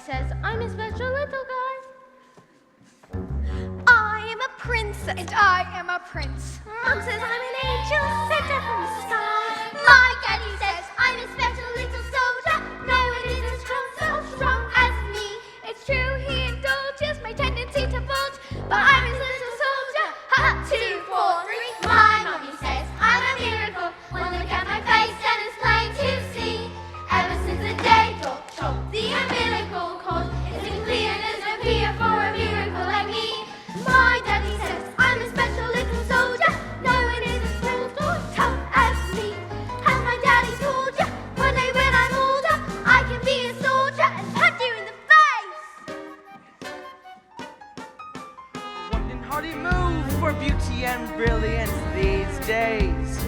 says I'm a special little guy. I am a princess. And I am a prince. Mom says I'm an angel sent down from the sky. My daddy says I'm a special little soldier. No one is as strong, so strong as me. It's true, he indulges my tendency to bulge, But I'm his little soldier. Ha! 2, 4, 3. My mommy says I'm a miracle. One look at my face and it's plain to see. Ever since the day told the umbilical cord, it's been clear there's no fear for a miracle like me. My daddy says I'm a special little soldier. No one is as bold or tough as me. Has my daddy told you? One day when I'm older, I can be a soldier and punch you in the face. One can hardly move for beauty and brilliance these days.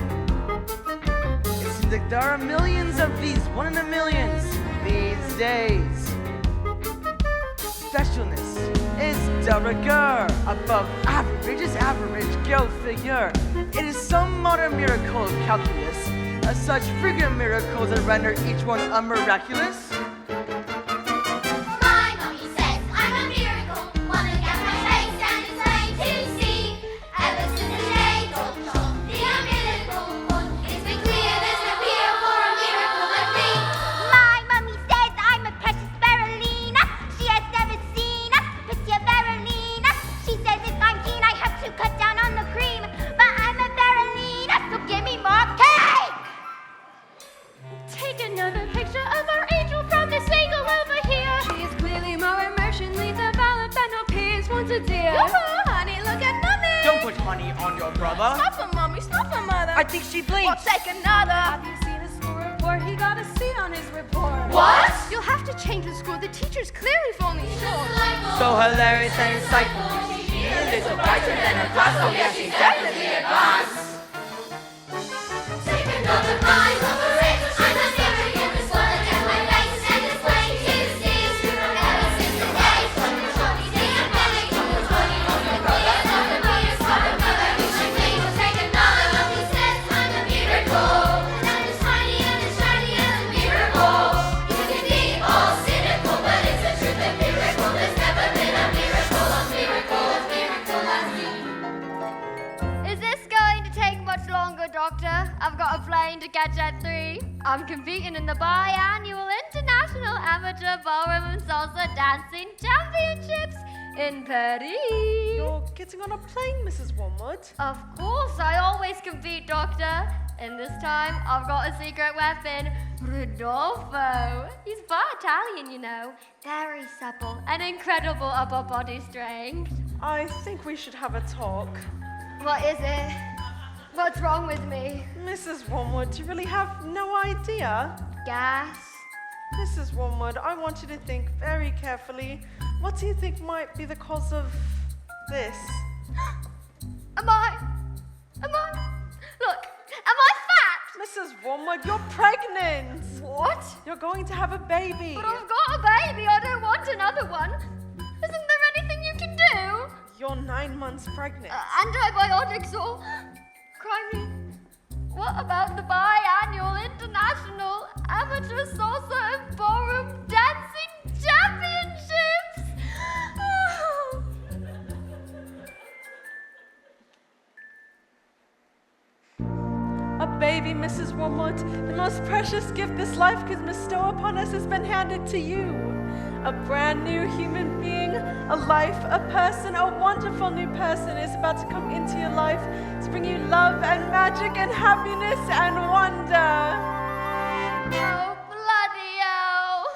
It seems like there are millions of these, one in a millions these days. Specialness is de rigueur, above average is average, go figure. It is some modern miracle of calculus, such frequent miracles that render each one a miraculous. My mommy says I'm a miracle. One look at my face and it's plain to see. Ever since the day told the umbilical cord, it's been clear there's no fear for a miracle like me. My mummy says I'm a precious Berolina. She has never seen a prettier Berolina. She says if I'm keen, I have to cut down on the cream. But I'm a Berolina, so give me more cake. Take another picture of our angel from this angle over here. She is clearly more emotionally developed than her peers once a dear. Yoo-hoo, honey, look at mommy. Don't put honey on your brother. Stop her, mommy, stop her, mother. I think she Well, blinks. take another. Have you seen his school report? He got a C on his report. What? You'll have to change the school. The teacher's clearly falling short. So hilarious and insightful. She is a little brighter than her class, so yeah, she's definitely advanced. Take another bite of a rich. I'm a miracle. This one look at my face and it's plain to see. Ever since the day told the umbilical cord, it's been clear there's no fear for a miracle like me. Take another. Mommy says I'm a miracle. And it's tiny and a miracle. You can be all cynical, but it's the truth of miracle. There's never been a miracle like me. Is this going to take much longer, Doctor? I've got a plane to catch at 3. I'm competing in the biannual International Amateur Ballroom and Salsa Dancing Championships in Paris. You're getting on a plane, Mrs. Wormwood. Of course, I always compete, Doctor. And this time, I've got a secret weapon, Rodolfo. He's part Italian, you know. Very supple and incredible upper body strength. I think we should have a talk. What is it? What's wrong with me? Mrs. Wormwood, you really have no idea. Gas? Mrs. Wormwood, I want you to think very carefully. What do you think might be the cause of this? Am I? Look, am I fat? Mrs. Wormwood, you're pregnant. What? You're going to have a baby. But I've got a baby. I don't want another one. Isn't there anything you can do? You're 9 months pregnant. Antibiotics or... Crimey. What about the biannual International Amateur Salsa and Ballroom Dancing Championships? A baby, Mrs. Wormwood, the most precious gift this life could bestow upon us has been handed to you. A brand new human being, a life, a person, a wonderful new person is about to come into your life to bring you love and magic and happiness and wonder. Oh, bloody hell.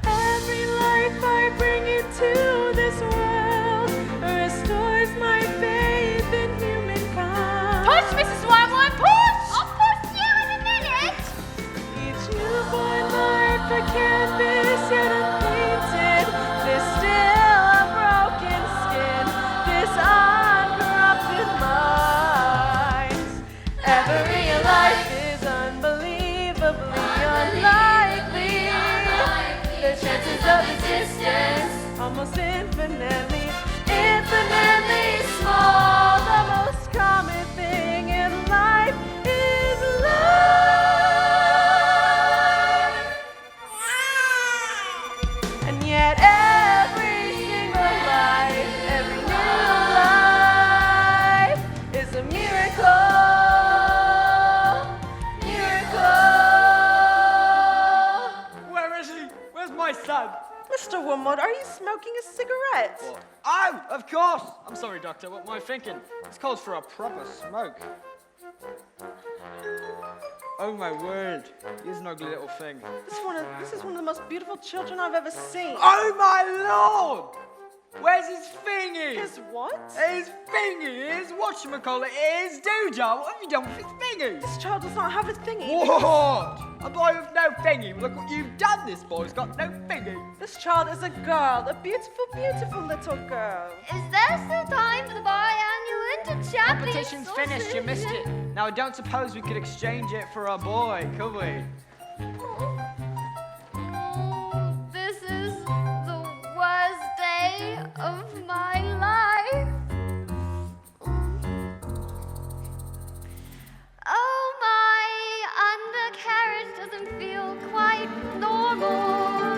Every life I bring into this world restores my faith in humankind. Push, Mrs. Wormwood, push! I'll push you in a minute. Each newborn life a canvas yet unpainted. There's still a broken skin, this uncorrupted mind. Every life is unbelievably unlikely. The chances of existence almost infinitely small. The most common thing in life is love. And Wormwood, are you smoking a cigarette? What? Oh, of course! I'm sorry, Doctor, what am I thinking? This calls for a proper smoke. Oh my word, here's an ugly little thing. This is one of the most beautiful children I've ever seen. Oh my lord! Where's his thingy? His what? His thingy, his whatchamacallit, his doodah. What have you done with his thingy? This child does not have a thingy. What? A boy with no thingy. Look what you've done, this boy's got no thingy. This child is a girl, a beautiful, beautiful little girl. Is there still time for the biannual interchampion? Competition's finished, you missed it. Now I don't suppose we could exchange it for a boy, could we? This is the worst day of my life. Oh, my undercarriage doesn't feel quite normal.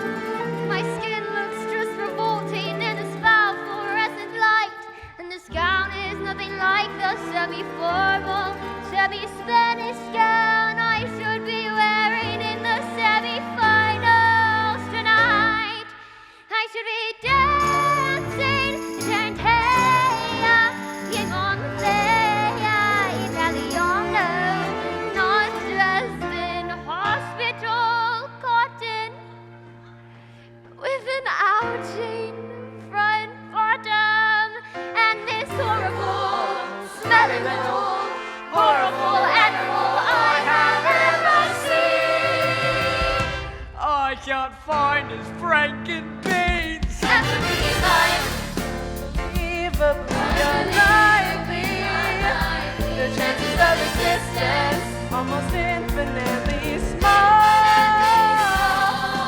My skin looks just revolting in a foul fluorescent light, and this gown is nothing like the semi-formal, semi-Spanish gown I should be wearing in the semi-finals tonight. I should be dancing, Tarantella, Italiano, not dressed in hospital cotton, with an ouching front bottom, and this horrible, smelling little, horrible animal I have ever seen. I can't find his Franken beans. Unbelievably unlikely. The chances of existence almost infinitely small.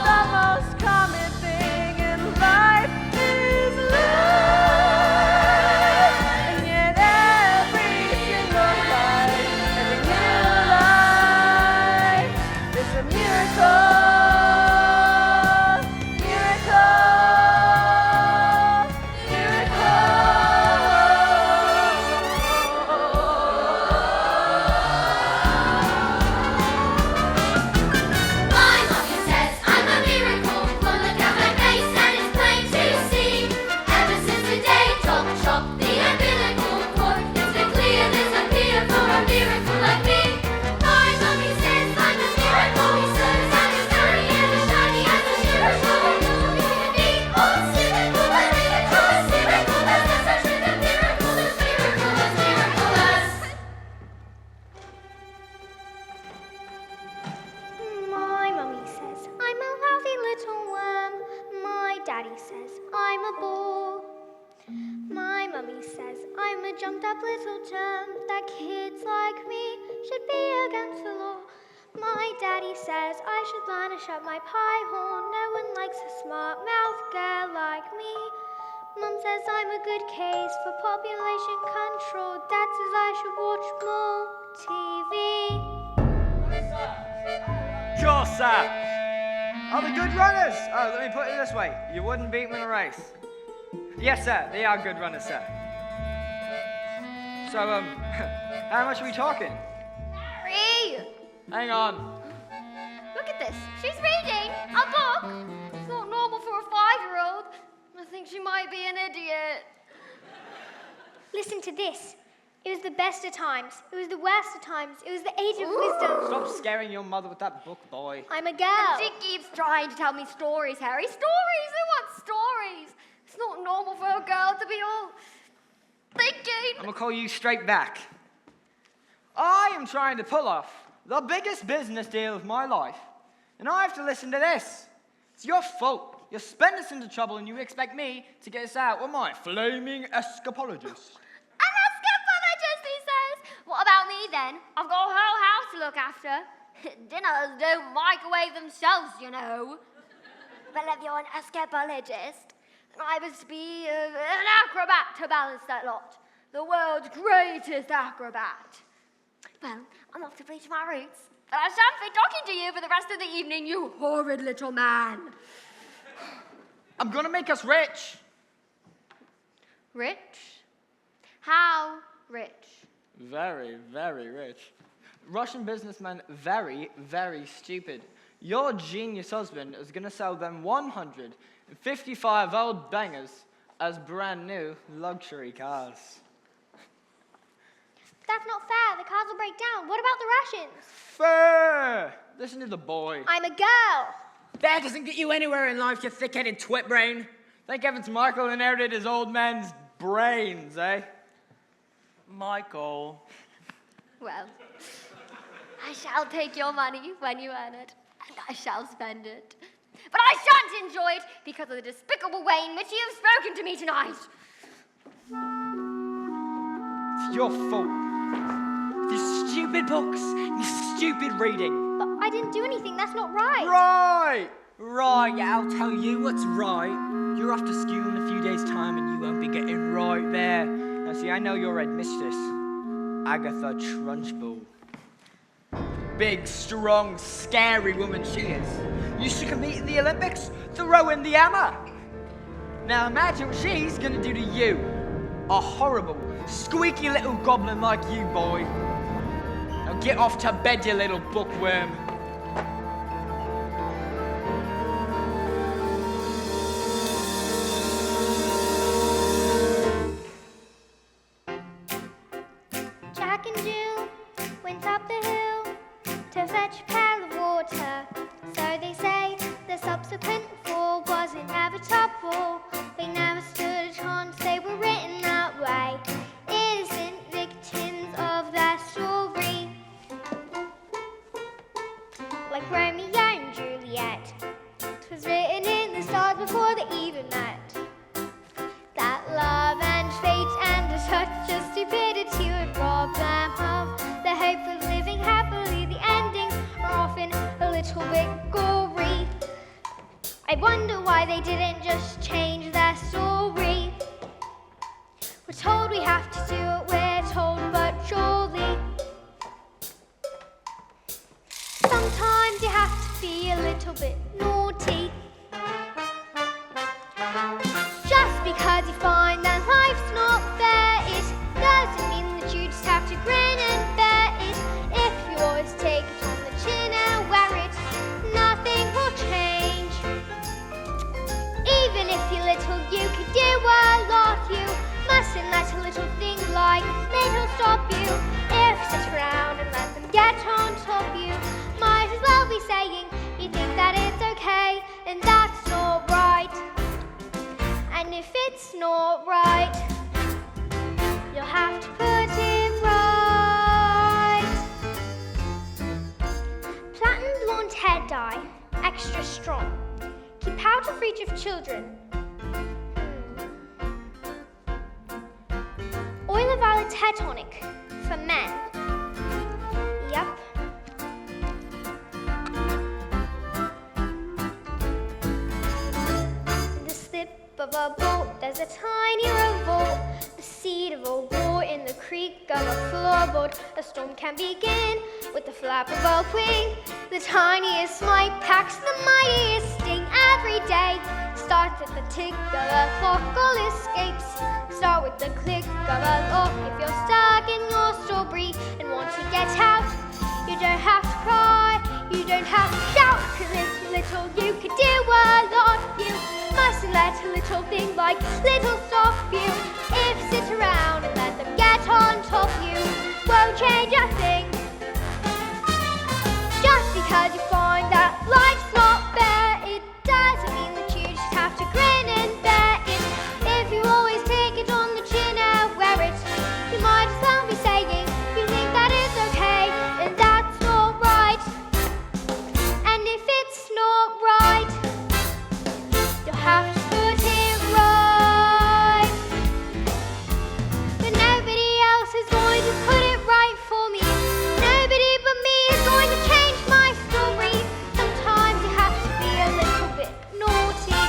The most common thing in life is love. And yet every single life, every new life is a miracle. My mommy says I'm a miracle. Well, look at my face and it's plain to see. Ever since the day Doc chopped the umbilical cord, it's been clear there's no fear for a miracle like me. My mommy says I'm a miracle. So satisfying and as shiny as a mirror show. Me, oh, cynical, a miracle, miracle. There's no such thing as miracle. There's miraculous. My mummy says I'm a lousy little worm. My daddy says I'm a ball. My mummy says I'm a jumped up little germ, that kids like me should be against the law. My daddy says I should learn to shut my pie horn. No one likes a smart mouth girl like me. Mum says I'm a good case for population control. Dad says I should watch more TV. Sure, sir. Are they good runners? Oh, let me put it this way. You wouldn't beat them in a race. Yes, sir. They are good runners, sir. So, how much are we talking? Harry! Hang on. Look at this. She's reading a book. It's not normal for a 5-year-old. I think she might be an idiot. Listen to this. It was the best of times. It was the worst of times. It was the age of wisdom. Stop scaring your mother with that book, boy. I'm a girl. She keeps trying to tell me stories, Harry. Stories? Who wants stories? It's not normal for a girl to be all thinking. I'm gonna call you straight back. I am trying to pull off the biggest business deal of my life, and I have to listen to this. It's your fault. You spend us into trouble, and you expect me to get us out with my flaming escapologist. An escapologist, he says. What about me then? I've got a whole house to look after. Dinners don't microwave themselves, you know. But if you're an escapologist, I was to be an acrobat to balance that lot. The world's greatest acrobat. Well, I'm off to bleach my roots. But I shan't be talking to you for the rest of the evening, you horrid little man. I'm gonna make us rich. Rich? How rich? Very, very rich. Russian businessmen, very, very stupid. your genius husband is going to sell them 155 old bangers as brand new luxury cars. That's not fair. The cars will break down. What about the rations? Fair! Listen to the boy. I'm a girl. That doesn't get you anywhere in life, you thick-headed twit brain. Thank heavens Michael inherited his old man's brains, eh? Michael. Well, I shall take your money when you earn it, and I shall spend it. But I shan't enjoy it because of the despicable way in which you have spoken to me tonight. It's your fault. These stupid books, these stupid reading. But I didn't do anything. That's not right. Right, yeah, I'll tell you what's right. You're off to school in a few days' time and you won't be getting right there. Now see, I know your headmistress, Agatha Trunchbull. Big, strong, scary woman she is. Used to compete in the Olympics, throwing the hammer. Now imagine what she's gonna do to you. A horrible, squeaky little goblin like you, boy. Now get off to bed, you little bookworm. Jack and Jill went up the hill to fetch a pail of water. So they say the subsequent fall was inevitable. They never stood a chance, they were written that way. Innocent victims of their story. Like Romeo and Juliet. 'Twas written in the stars before they even met. That love and fate and such a stupidity would rob them of the hope of living happily. The endings are often a little bit gory. I wonder why they didn't just change their story. We're told we have to do it, we're told, but surely sometimes you have to be a little bit naughty. Just because you find that life's not fair, it doesn't mean that you just have to grin and bear it. If you always take it on the chin and wear it, nothing will change. Even if you're little, you could do a lot. You mustn't let a little thing like little stop you. If you sit around and let them get on top you, might as well be saying you think that it's okay, and that's not right. And if it's not right, you'll have to put it right. Platinum blonde hair dye, extra strong. Keep out of reach of children. Oil of violet hair tonic for men. Yep. The slip of a bolt, there's a tiny revolt. The seed of a war in the creek of a floorboard. A storm can begin with the flap of a wing. The tiniest mite packs the mightiest sting every day. Starts at the tick of a clock, all escapes. Start with the click of a lock. If you're stuck in your strawberry and want to get out, you don't have to cry, you don't have to shout. 'Cause it's little, you could do a lot. You mustn't let a little thing like little stop you. If you sit around and let them get on top you, won't change a thing. Just because you find that life's not fair, it doesn't mean that you just have to grin and bear it. If you always take it on the chin and wear it, you might as well be saying you think that it's okay, and that's not right. And if it's not right, you'll have to put it right. But nobody else is going to put it right for me. Nobody but me is going to change my story. Sometimes you have to be a little bit naughty.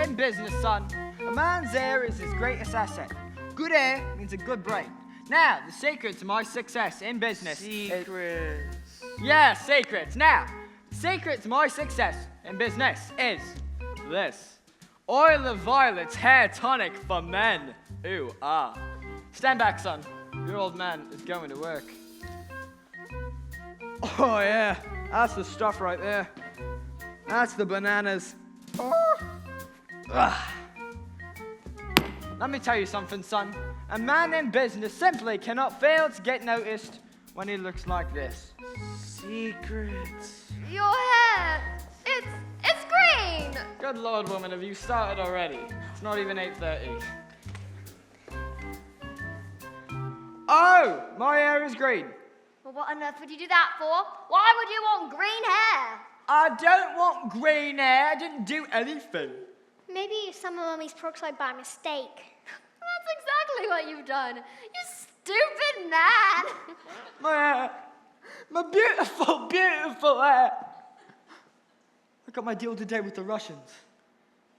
In business, son, a man's air is his greatest asset. Good air means a good brain. Now, the secret to my success in business. Secrets. Yeah, secrets. Now, the secret to my success in business is this. Oil of violets, hair tonic for men. Ooh, ah. Stand back, son. Your old man is going to work. Oh, yeah. That's the stuff right there. That's the bananas. Oh. Ah. Let me tell you something, son. A man in business simply cannot fail to get noticed when he looks like this. Secrets. Your hair, it's green. Good Lord, woman, have you started already? It's not even 8:30. Oh, my hair is green. Well, what on earth would you do that for? Why would you want green hair? I don't want green hair. I didn't do anything. Maybe some of Mummy's peroxide by mistake. That's exactly what you've done. You stupid man. My hair. My beautiful, beautiful hair. I got my deal today with the Russians.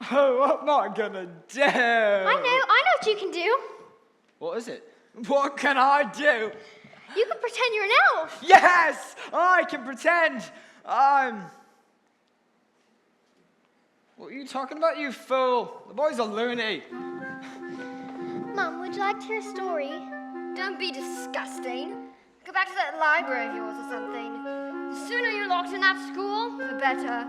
Oh, what am I gonna do? I know what you can do. What is it? What can I do? You can pretend you're an elf. Yes, I can pretend I'm... What are you talking about, you fool? The boy's a loony. Mum, would you like to hear a story? Don't be disgusting. Go back to that library of yours or something. The sooner you're locked in that school, the better.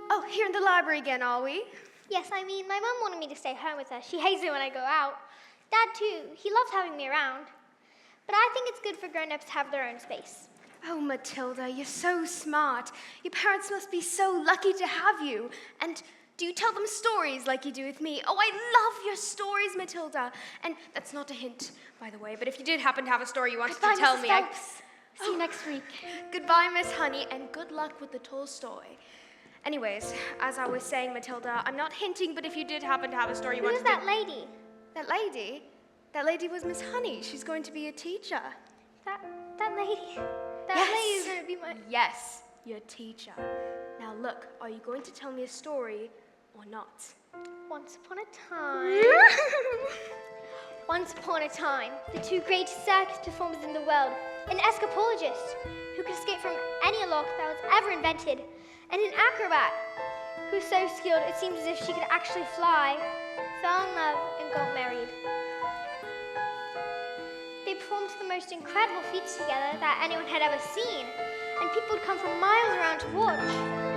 Oh, here in the library again, are we? Yes, I mean, my mum wanted me to stay home with her. She hates it when I go out. Dad, too. He loves having me around. But I think it's good for grown-ups to have their own space. Oh, Matilda, you're so smart. Your parents must be so lucky to have you. And do you tell them stories like you do with me? Oh, I love your stories, Matilda. And that's not a hint, by the way, but if you did happen to have a story you wanted Goodbye, to tell Mrs. me... Phelps. See you next week. Goodbye, Miss Honey, and good luck with the Tolstoy. Anyways, as I was saying, Matilda, I'm not hinting, but if you did happen to have a story you Who's wanted that to... lady? That lady? That lady was Miss Honey. She's going to be a teacher. That lady? That Yes. lady is going to be my... Yes, your teacher. Now look, are you going to tell me a story or not? Once upon a time... Once upon a time, the two greatest circus performers in the world, an escapologist who could escape from any lock that was ever invented, and an acrobat who was so skilled it seemed as if she could actually fly, fell in love and got married. They performed the most incredible feats together that anyone had ever seen, and people would come from miles around to watch.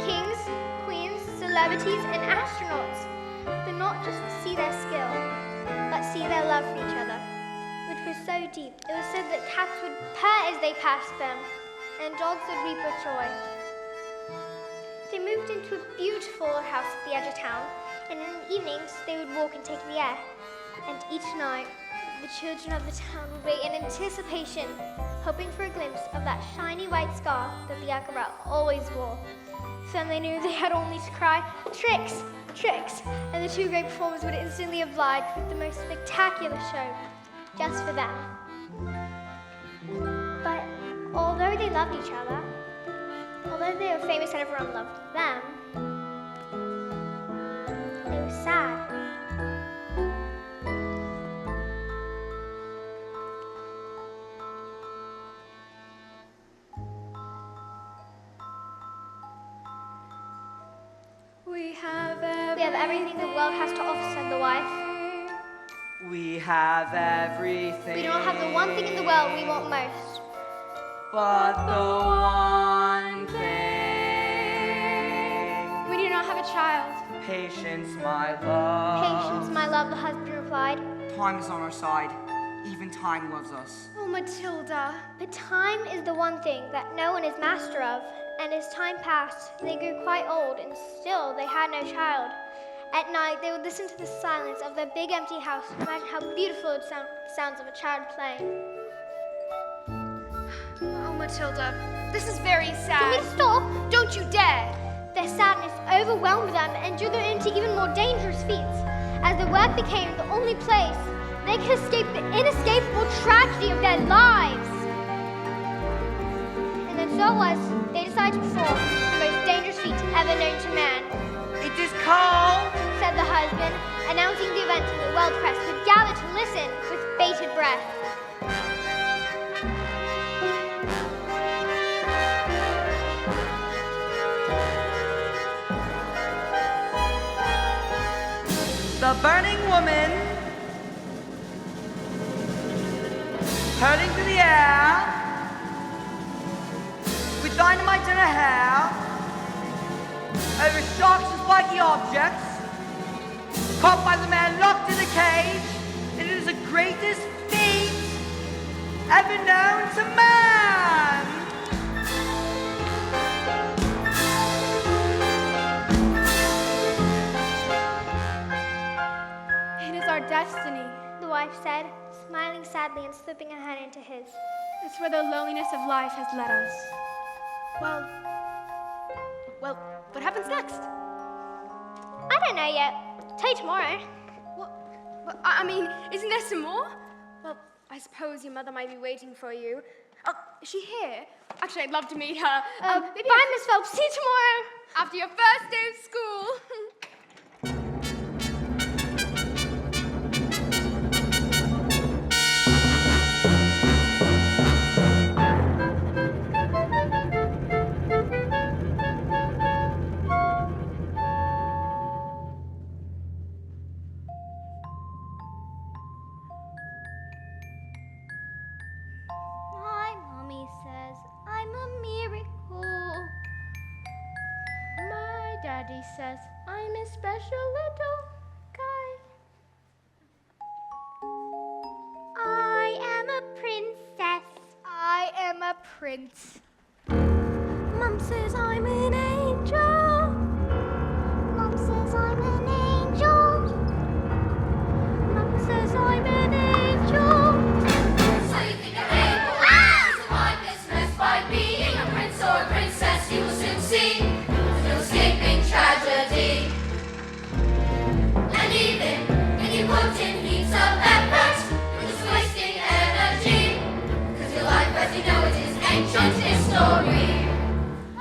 Kings, queens, celebrities, and astronauts, but not just to see their skill, but see their love for each other, which was so deep. It was said that cats would purr as they passed them, and dogs would weep with joy. They moved into a beautiful house at the edge of town, and in the evenings they would walk and take the air. And each night, the children of the town would wait in anticipation, hoping for a glimpse of that shiny white scarf that the acrobat always wore. Then they knew they had only to cry, "Tricks! Tricks!" and the two great performers would instantly oblige with the most spectacular show, just for them. But although they loved each other, although they were famous and everyone loved them, they were sad. We have We have everything the world has to offer, said the wife. We have everything. We don't have the one thing in the world we want most. But the one thing. We do not have a child. Patience, my love. Patience, my love, the husband replied. Time is on our side. Even time loves us. Oh, Matilda. But time is the one thing that no one is master of. And as time passed, they grew quite old, and still they had no child. At night, they would listen to the silence of their big empty house and imagine how beautiful it sounds of a child playing. Oh, Matilda. This is very Can sad. we stop? Don't you dare. Their sadness overwhelmed them and drew them into even more dangerous feats, as the work became the only place they could escape the inescapable tragedy of their lives. And then so it was, they decided to perform the most dangerous feat ever known to man, It is called. said the husband, announcing the event to the world press who gathered to listen with bated breath. The burning woman, hurling through the air, with dynamite in her hair, over sharks and spiky objects, caught by the man locked in the cage. It is the greatest feat ever known to man. It is our destiny. The wife said, smiling sadly and slipping her hand into his. It's where the loneliness of life has led us. Well, what happens next? I don't know yet. Tell you tomorrow. Well, I mean, isn't there some more? Well, I suppose your mother might be waiting for you. Oh, is she here? Actually, I'd love to meet her. Maybe Bye, Miss Phelps. See you tomorrow. after your first day of school. My mommy says I'm a miracle. My daddy says I'm a special little guy. I am a princess. I am a prince. Mum says I'm an angel. Mum says I'm an angel. Mum says I'm an angel. So you think you're able to survive this mess by being a prince or a princess? You will soon see no escaping tragedy. And even if you put in heaps of effort, you're just wasting energy. 'Cause your life as you know it is ancient history.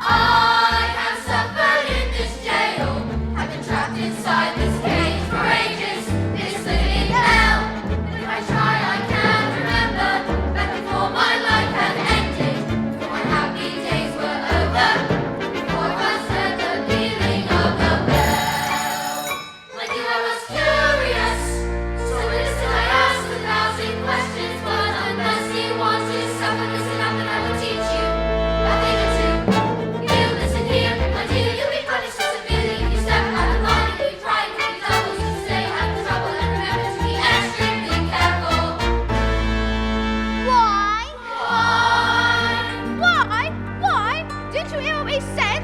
I have suffered in this jail. I've been trapped inside this cage for ages. This living hell. But if I try, I can't remember back before my life had ended. Before my happy days were over. Before I first heard the pealing of the bell. When you I was curious, so innocent I asked 1,000 questions. But unless you want to suffer, listen up and I will teach you a thing or two. You listen here, my dear, you'll be punished so severely if you step out of line and you try and take doubles to stay out of trouble. And remember to be extremely careful. Why? Why? Why? Didn't you hear what we said?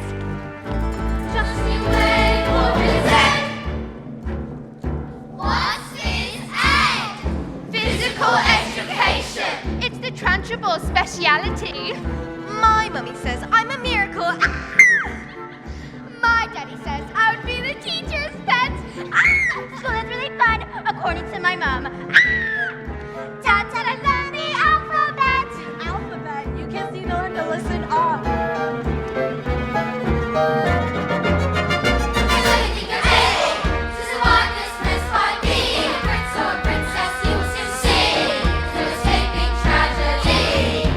Just you wait for his end. What's his end? Physical education. It's the Trunchable speciality. My mummy says I'm a miracle. My daddy says I would be the teacher's pet. School is really fun, according to my mum. Dad said I learned the alphabet. Alphabet? You can't see, learn to listen up. So you think you're able to survive this mess by being a prince or a princess? You will soon see no escaping tragedy.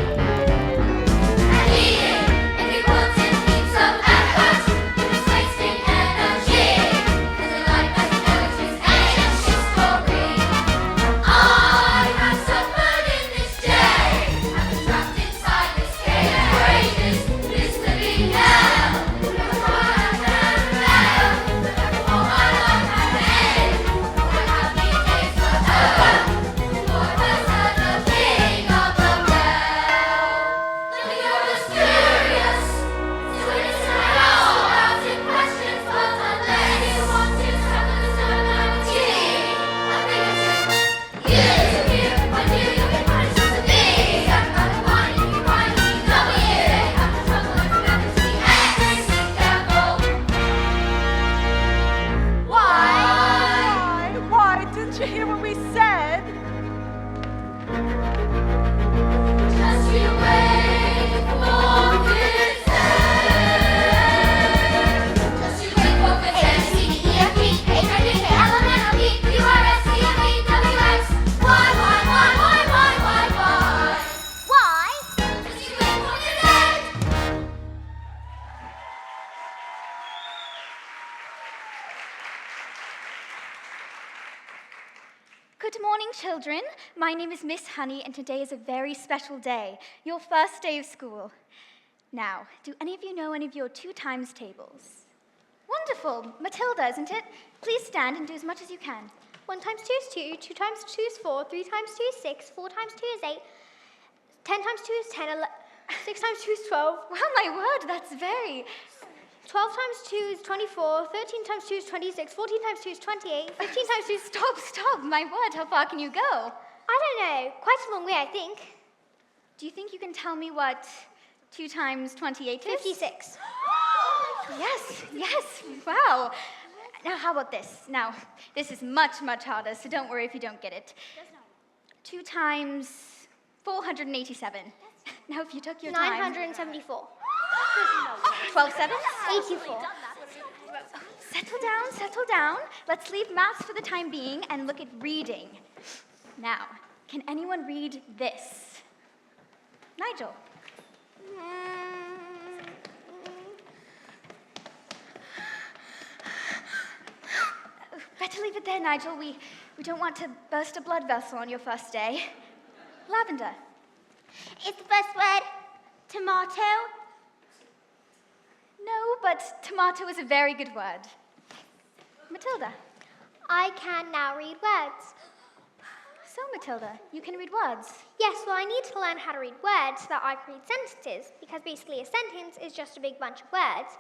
And even if you put in heaps of effort, you're just wasting energy. 'Cause your life as you know it is ancient history. I Good morning, children. My name is Miss Honey, and today is a very special day, your first day of school. Now, do any of you know any of your 2 times tables? Wonderful. Matilda, isn't it? Please stand and do as much as you can. 1 times 2 is 2, 2 times 2 is 4, 3 times 2 is 6, 4 times 2 is 8, 10 times 2 is 10, 6 times 2 is 12. Well, my word, that's very... 12 times 2 is 24, 13 times 2 is 26, 14 times 2 is 28, 15 times 2 is... Stop. My word, how far can you go? I don't know, quite a long way, I think. Do you think you can tell me what 2 times 28 is? 56. Yes, wow. Now, how about this? Now, this is much, much harder, so don't worry if you don't get it. 2 times 487. Now, if you took your time... 974. 12 sevens? 84. Settle down. Let's leave maths for the time being and look at reading. Now, can anyone read this? Nigel. Better leave it there, Nigel. We don't want to burst a blood vessel on your first day. Lavender. Is the first word tomato? No, but tomato is a very good word. Matilda. I can now read words. So, Matilda, you can read words. Yes, well, I need to learn how to read words so that I can read sentences, because basically a sentence is just a big bunch of words.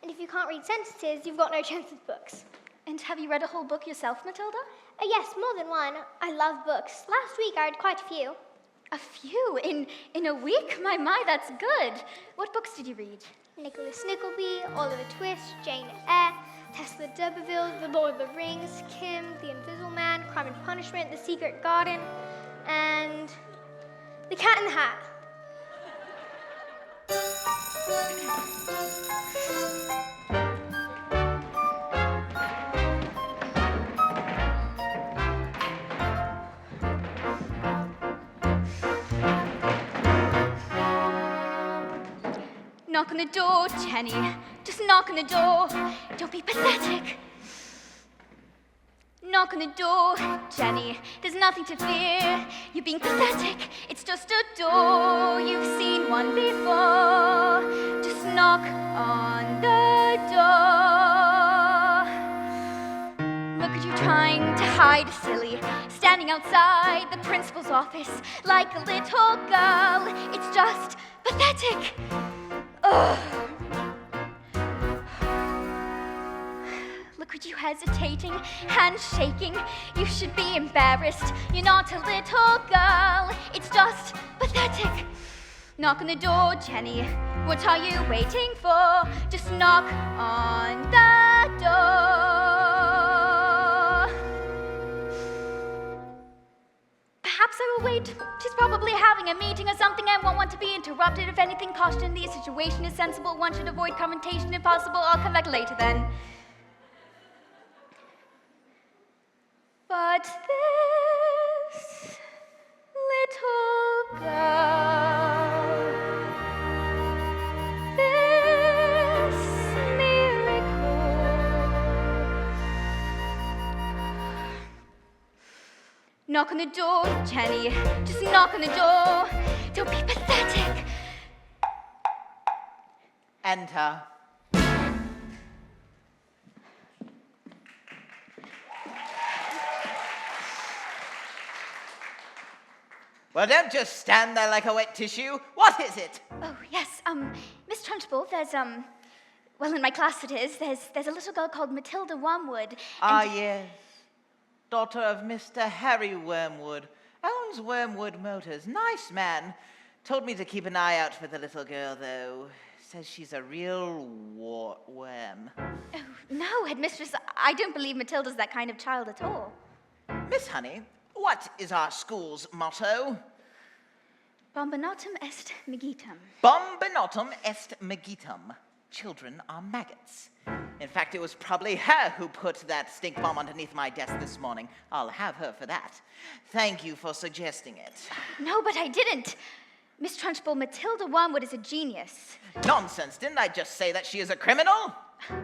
And if you can't read sentences, you've got no chance with books. And have you read a whole book yourself, Matilda? Yes, more than one. I love books. Last week I read quite a few. A few? In a week? My, that's good. What books did you read? Nicholas Nickleby, Oliver Twist, Jane Eyre, Tesla d'Urberville, The Lord of the Rings, Kim, The Invisible Man, Crime and Punishment, The Secret Garden, and The Cat in the Hat. Knock on the door, Jenny. Just knock on the door. Don't be pathetic. Knock on the door, Jenny. There's nothing to fear. You're being pathetic. It's just a door. You've seen one before. Just knock on the door. Look at you trying to hide, silly. Standing outside the principal's office like a little girl. It's just pathetic. Ugh. Look at you hesitating, hands shaking. You should be embarrassed. You're not a little girl. It's just pathetic. Knock on the door, Jenny. What are you waiting for? Just knock on the door. Perhaps I will wait. She's probably having a meeting or something and won't want to be interrupted. If anything, caution in the situation is sensible. One should avoid confrontation if possible. I'll come back later then. But this little girl, this miracle, knock on the door, Jenny. Just knock on the door. Don't be pathetic. Enter. Well, don't just stand there like a wet tissue. What is it? Oh, yes, Miss Trunchbull, there's, well, in my class it is, there's a little girl called Matilda Wormwood. Ah, yes. Daughter of Mr. Harry Wormwood. Owns Wormwood Motors. Nice man. Told me to keep an eye out for the little girl, though. Says she's a real worm. Oh, no, headmistress, I don't believe Matilda's that kind of child at all. Miss Honey, what is our school's motto? Bombinatum est megitum. Bombinatum est megitum. Children are maggots. In fact, it was probably her who put that stink bomb underneath my desk this morning. I'll have her for that. Thank you for suggesting it. No, but I didn't. Miss Trunchbull, Matilda Wormwood is a genius. Nonsense. Didn't I just say that she is a criminal?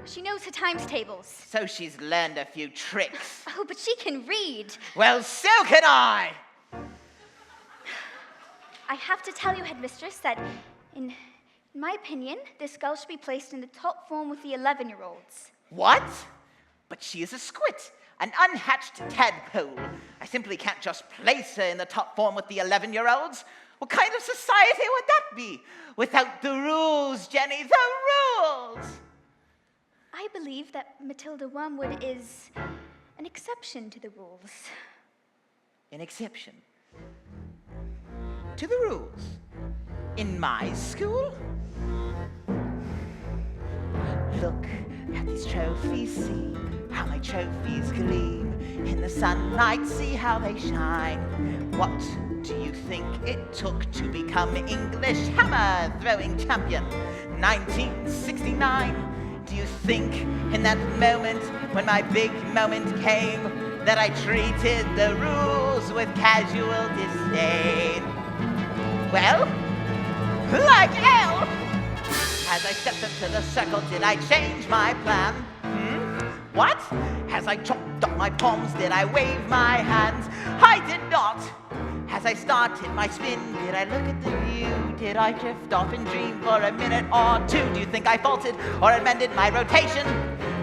She knows her times tables. So she's learned a few tricks. Oh, but she can read. Well, so can I! I have to tell you, headmistress, that in my opinion, this girl should be placed in the top form with the 11-year-olds. What? But she is a squit, an unhatched tadpole. I simply can't just place her in the top form with the 11-year-olds. What kind of society would that be? Without the rules, Jenny, the rules! I believe that Matilda Wormwood is an exception to the rules. An exception to the rules? In my school? Look at these trophies, see how my trophies gleam. In the sunlight, see how they shine. What do you think it took to become English hammer throwing champion? 1969. Do you think in that moment, when my big moment came, that I treated the rules with casual disdain? Well, like hell! As I stepped into the circle, did I change my plan? What? As I chopped up my palms, did I wave my hands? I did not. As I started my spin, did I look at the view? Did I drift off and dream for a minute or two? Do you think I faltered or amended my rotation?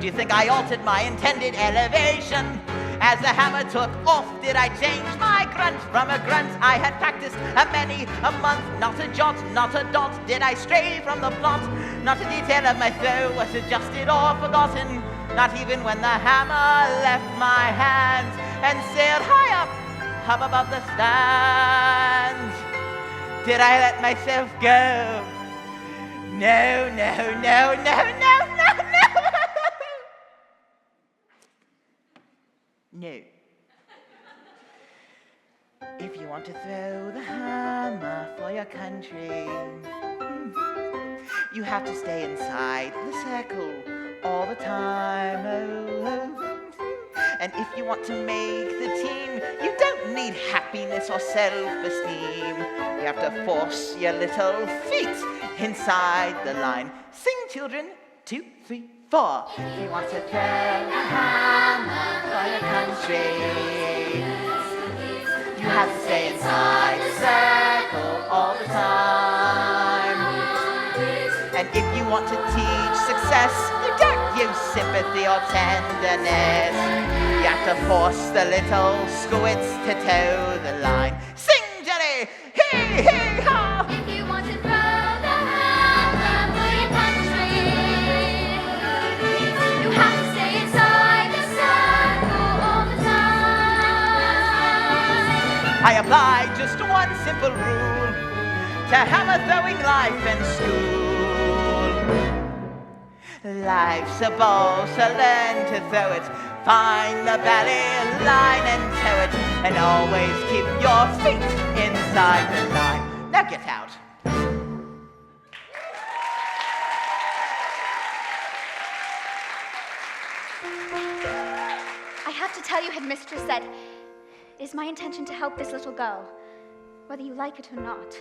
Do you think I altered my intended elevation? As the hammer took off, did I change my grunt? From a grunt I had practiced many a month. Not a jot, not a dot, did I stray from the plot. Not a detail of my throw was adjusted or forgotten. Not even when the hammer left my hands and sailed high up above the stands. Did I let myself go? No, no, no, no, no, no, no! No. If you want to throw the hammer for your country, you have to stay inside the circle all the time. Oh. And if you want to make the team, you don't need happiness or self-esteem. You have to force your little feet inside the line. Sing, children, 2, 3, 4. If you want to throw a hammer for your country, you have to stay inside the circle all the time. And if you want to teach success, you don't use sympathy or tenderness. You have to force the little squits to toe the line. Sing, Jenny! Hee, hee, ha! If you want to throw the hammer for your country, you have to stay inside the circle all the time. I apply just one simple rule to hammer throwing life and school. Life's a ball, so learn to throw it. Find the belly line and tow it. And always keep your feet inside the line. Now get out. I have to tell you, headmistress, that it is my intention to help this little girl, whether you like it or not.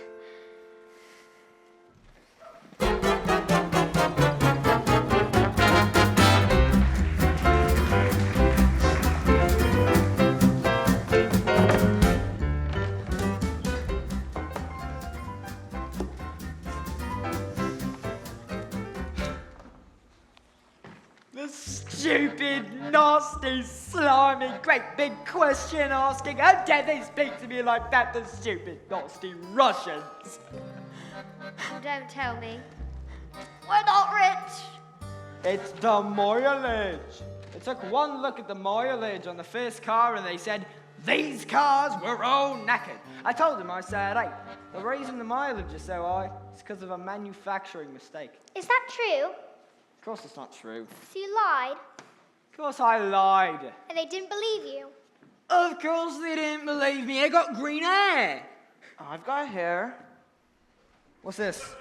The stupid, nasty, slimy, great big question asking. How dare they speak to me like that, the stupid, nasty Russians? Don't tell me. We're not rich. It's the mileage. They took one look at the mileage on the first car and they said, these cars were all knackered. I told them, I said, hey, the reason the mileage is so high is because of a manufacturing mistake. Is that true? Of course it's not true. So you lied, Of course I lied. and they didn't believe you. Of course they didn't believe me. I got green hair. I've got hair. What's this?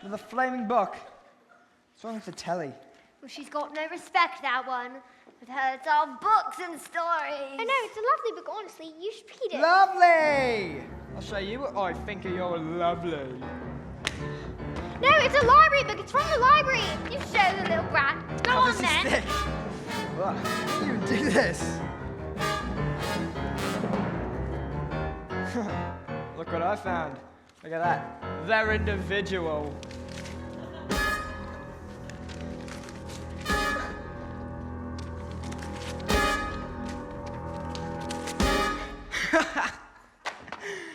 The flaming book. What's wrong with the telly? Well, she's got no respect, that one. With her, it's all books and stories. I know, it's a lovely book, honestly. You should read it. Lovely! I'll show you what I think of your lovely. No, it's a library book. It's from the library. You show the little brat. Go Oh, on this is then. thick. Wow, how do you do this? Look what I found. Look at that. They're individual.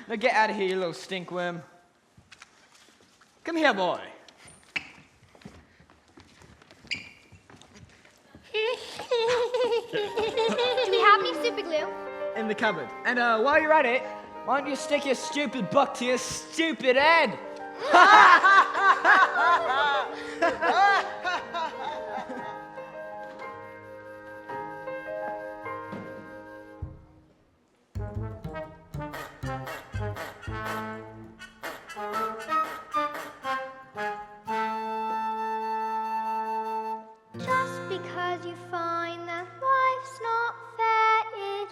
Now get out of here, you little stinkworm. Come here, boy. Do we have any super glue? In the cupboard. And while you're at it, why don't you stick your stupid book to your stupid head? Just because you find that life's not fair, it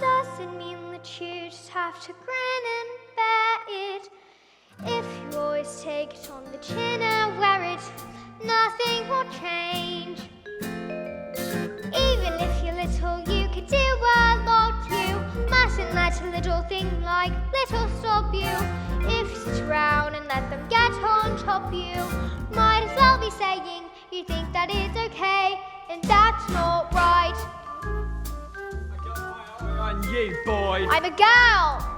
doesn't mean that you just have to grin and bear it. If you always take it on the chin and wear it, nothing will change. Even if you're little, you could do a lot. You mustn't let a little thing like little stop you. If you sit around and let them get on top you, might as well be saying you think that it's okay, and that's not right. I got my eye on you, boy. I'm a girl.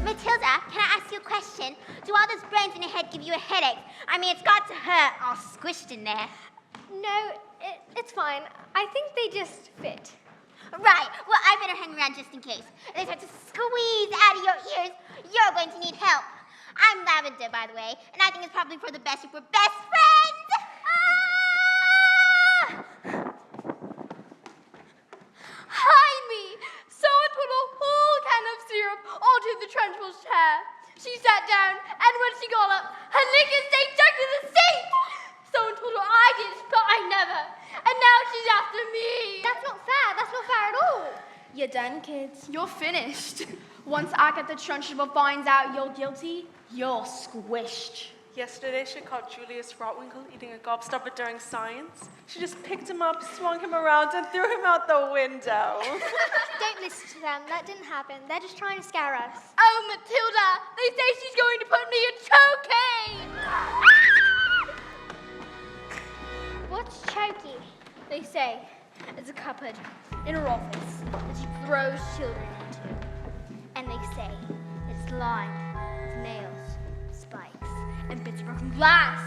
Matilda, can I ask you a question? Do all those brains in your head give you a headache? I mean, it's got to hurt all squished in there. No, it's fine. I think they just fit. Right, well, I better hang around just in case. If they start to squeeze out of your ears, you're going to need help. I'm Lavender, by the way, and I think it's probably for the best if we're best friends. Hide me! Someone put a whole can of syrup onto the Trunchbull's chair. She sat down, and when she got up, her liquor stayed stuck to the sink. Someone told her I did, but I never. And now she's after me. That's not fair. That's not fair at all. You're done, kids. You're finished. Once Agatha Trunchbull finds out you're guilty, you're squished. Yesterday, she caught Julius Rotwinkle eating a gobstopper during science. She just picked him up, swung him around, and threw him out the window. Don't listen to them. That didn't happen. They're just trying to scare us. Oh, Matilda, they say she's going to put me in cocaine. What's Chokey? They say it's a cupboard in her office that she throws children into. And they say it's lined with nails, spikes, and bits of broken glass.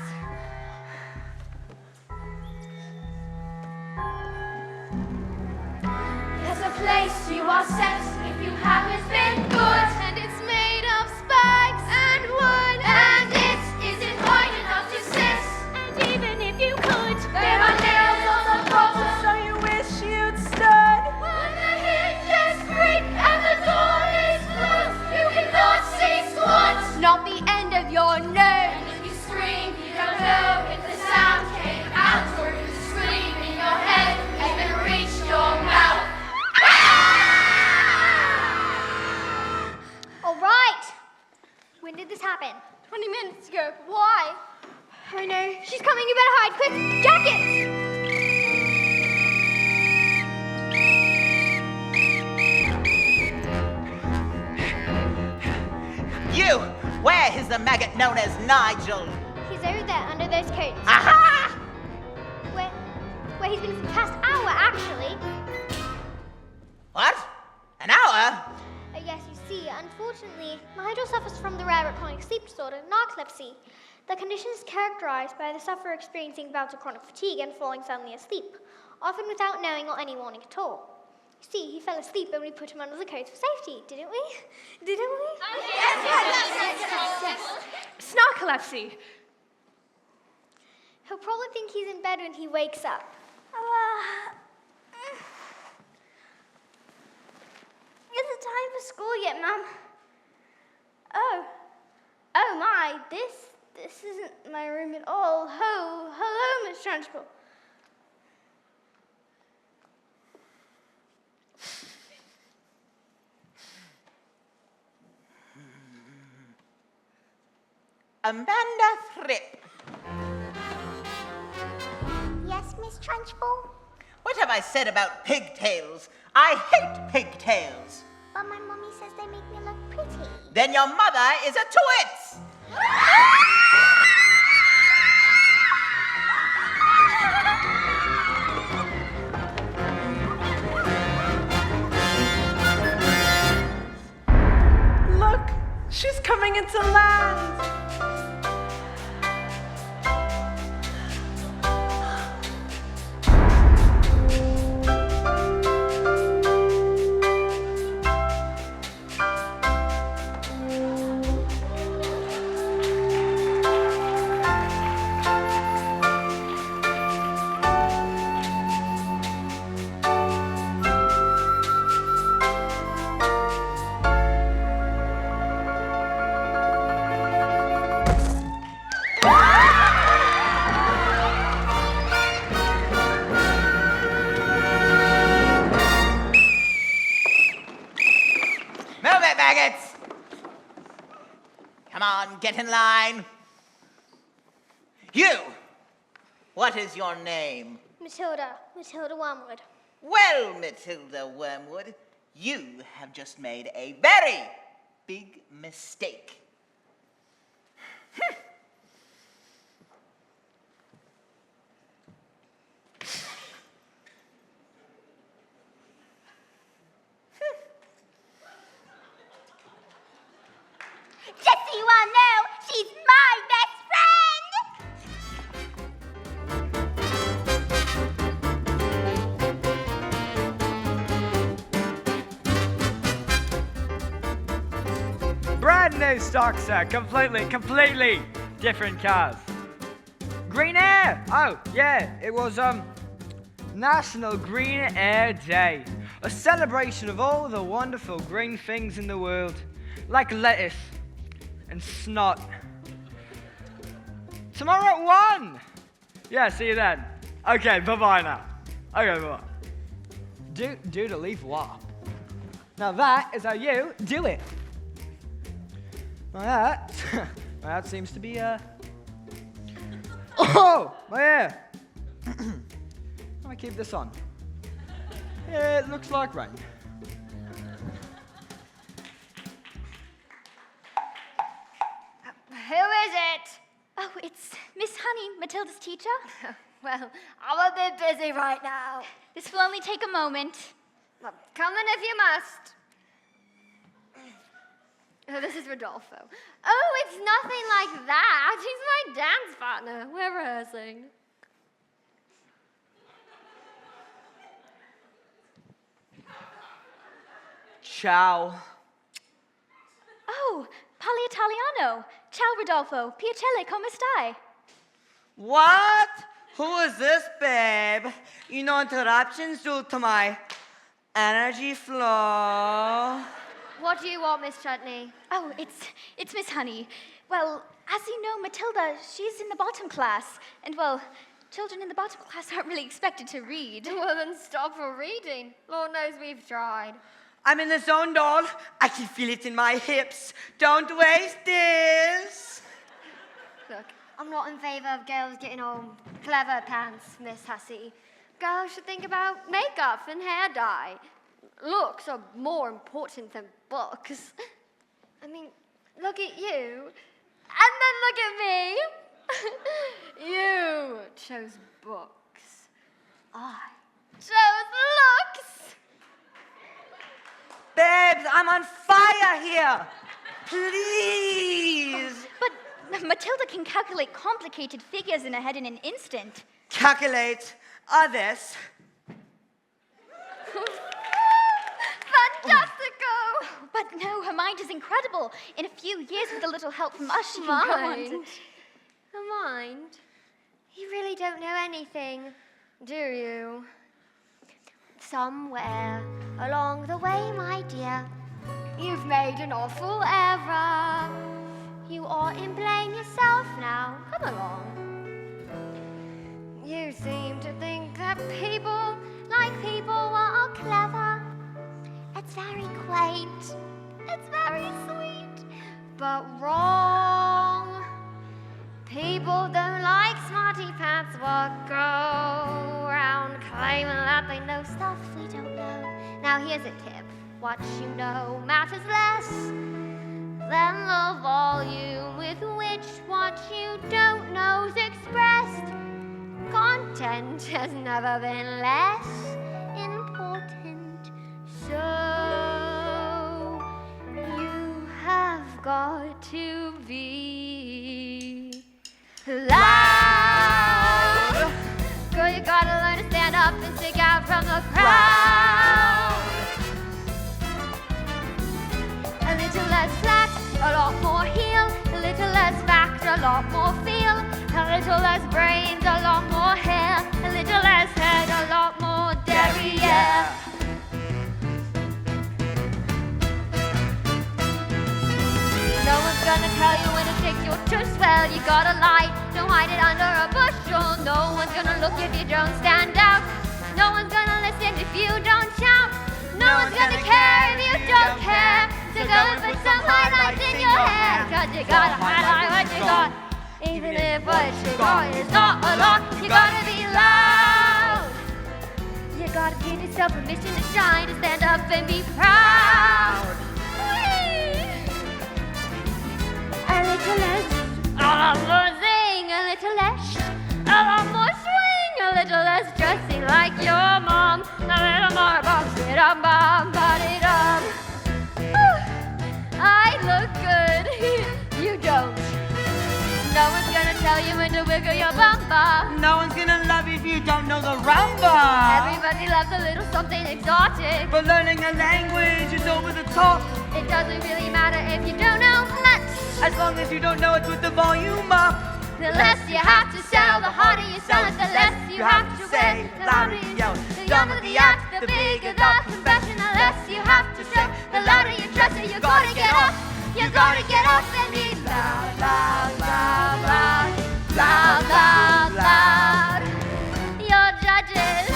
There's a place you are sent if you haven't been good, and it's made of spikes and wood, and it isn't high enough to sit. And even if you could, there are nails on the bottom. So you wish you'd stood. When the hinges creak and the door is closed, you cannot see squat. Not the end of your nose. And if you scream, you don't know if the sound came out or if you scream in your head and then reach your mouth. All right. When did this happen? 20 minutes ago. Why? I know. She's coming. You better hide. Quick, jackets. You! Where is the maggot known as Nigel? He's over there under those coats. Aha! Where he's been for the past hour, actually. What? An hour? Yes, you see, unfortunately, Nigel suffers from the rare chronic sleep disorder, narcolepsy. The condition is characterized by the sufferer experiencing bouts of chronic fatigue and falling suddenly asleep, often without knowing or any warning at all. You see, he fell asleep when we put him under the coats for safety, didn't we? Didn't we? Snarcolepsy. He'll probably think he's in bed when he wakes up. Is it time for school yet, Mum? Oh my, this isn't my room at all. Hello, Miss Trunchbull. Amanda Thripp, Yes, Miss Trunchbull? what have I said about pigtails? I hate pigtails. But my mummy says they make me look pretty. Then your mother is a twit. Look, she's coming into land. Move it, maggots! Come on, get in line. You! What is your name? Matilda Wormwood. Well, Matilda Wormwood, you have just made a very big mistake. Just so you all know, she's my best friend! Brand new stock, sir. Completely different cars. Green Air! Oh, yeah, it was, National Green Air Day. A celebration of all the wonderful green things in the world, like lettuce and snot. Tomorrow at 1! Yeah, see you then. Okay, bye-bye now. Okay, bye-bye. Do to leave what? Now that is how you do it. Now that seems to be, Oh, my hair. Let me keep this on. It looks like rain. Who is it? Oh, it's Miss Honey, Matilda's teacher. Well, I'm a bit busy right now. This will only take a moment. Well, come in if you must. Oh, this is Rodolfo. Oh, it's nothing like that. He's my dance partner. We're rehearsing. Ciao. Oh, Parli Italiano. Ciao, Rodolfo. Piacere, come stai? What? Who is this, babe? You know interruptions due to my energy flow. What do you want, Miss Chutney? Oh, it's Miss Honey. Well, as you know, Matilda, she's in the bottom class. And, well, children in the bottom class aren't really expected to read. Well, then stop her reading. Lord knows we've tried. I'm in the zone, doll. I can feel it in my hips. Don't waste this. Look, I'm not in favour of girls getting on clever pants, Miss Hussey. Girls should think about makeup and hair dye. Looks are more important than books. I mean, look at you, and then look at me. You chose books. I chose looks. Babes, I'm on fire here. Please. But Matilda can calculate complicated figures in her head in an instant. Calculate this. Fantastico! But no, her mind is incredible. In a few years, with a little help from us, she can go on to... A mind? You really don't know anything, do you? somewhere along the way, my dear, you've made an awful error. You oughtn't blame yourself now. Come along. You seem to think that people like people are clever. It's very quaint. It's very sweet, but wrong. People don't like smarty pants what go around claiming that they know stuff we don't know. Now here's a tip. What you know matters less than the volume with which what you don't know is expressed. Content has never been less important. So you have got to be loud. Girl, you gotta learn to stand up and stick out from the crowd. A little less flat, a lot more heel. A little less fact, a lot more feel. A little less brains, a lot more hair. A little less head, a lot more derriere. No one's gonna tell you when to take your tooth. Well, you gotta lie, don't hide it under a bushel. No one's gonna look if you don't stand out. No one's gonna listen if you don't shout. No one's gonna care if you don't care. So go and put some highlights in your hair. Cause you gotta highlight what you got. Even if what you got is not a lot, you gotta be loud. You gotta give yourself permission to shine, to stand up and be proud. A little less, a lot more zing. A little less, a lot more swing. A little less dressing like your mom. A little more bum, bum, body dum. I look good, you don't. No one's gonna tell you when to wiggle your bumper. No one's gonna love you if you don't know the rumba. Everybody loves a little something exotic. But learning a language is over the top. It doesn't really matter if you don't know much. As long as you don't know it with the volume up. The less you have to sell, the harder you sell it, the less you have to say. The louder you yell, the younger the act, the bigger the confession. The less you have to say, the louder you dress it. You gotta get up, you gotta get up and be loud, loud, loud, loud, loud, loud, loud. Your judges.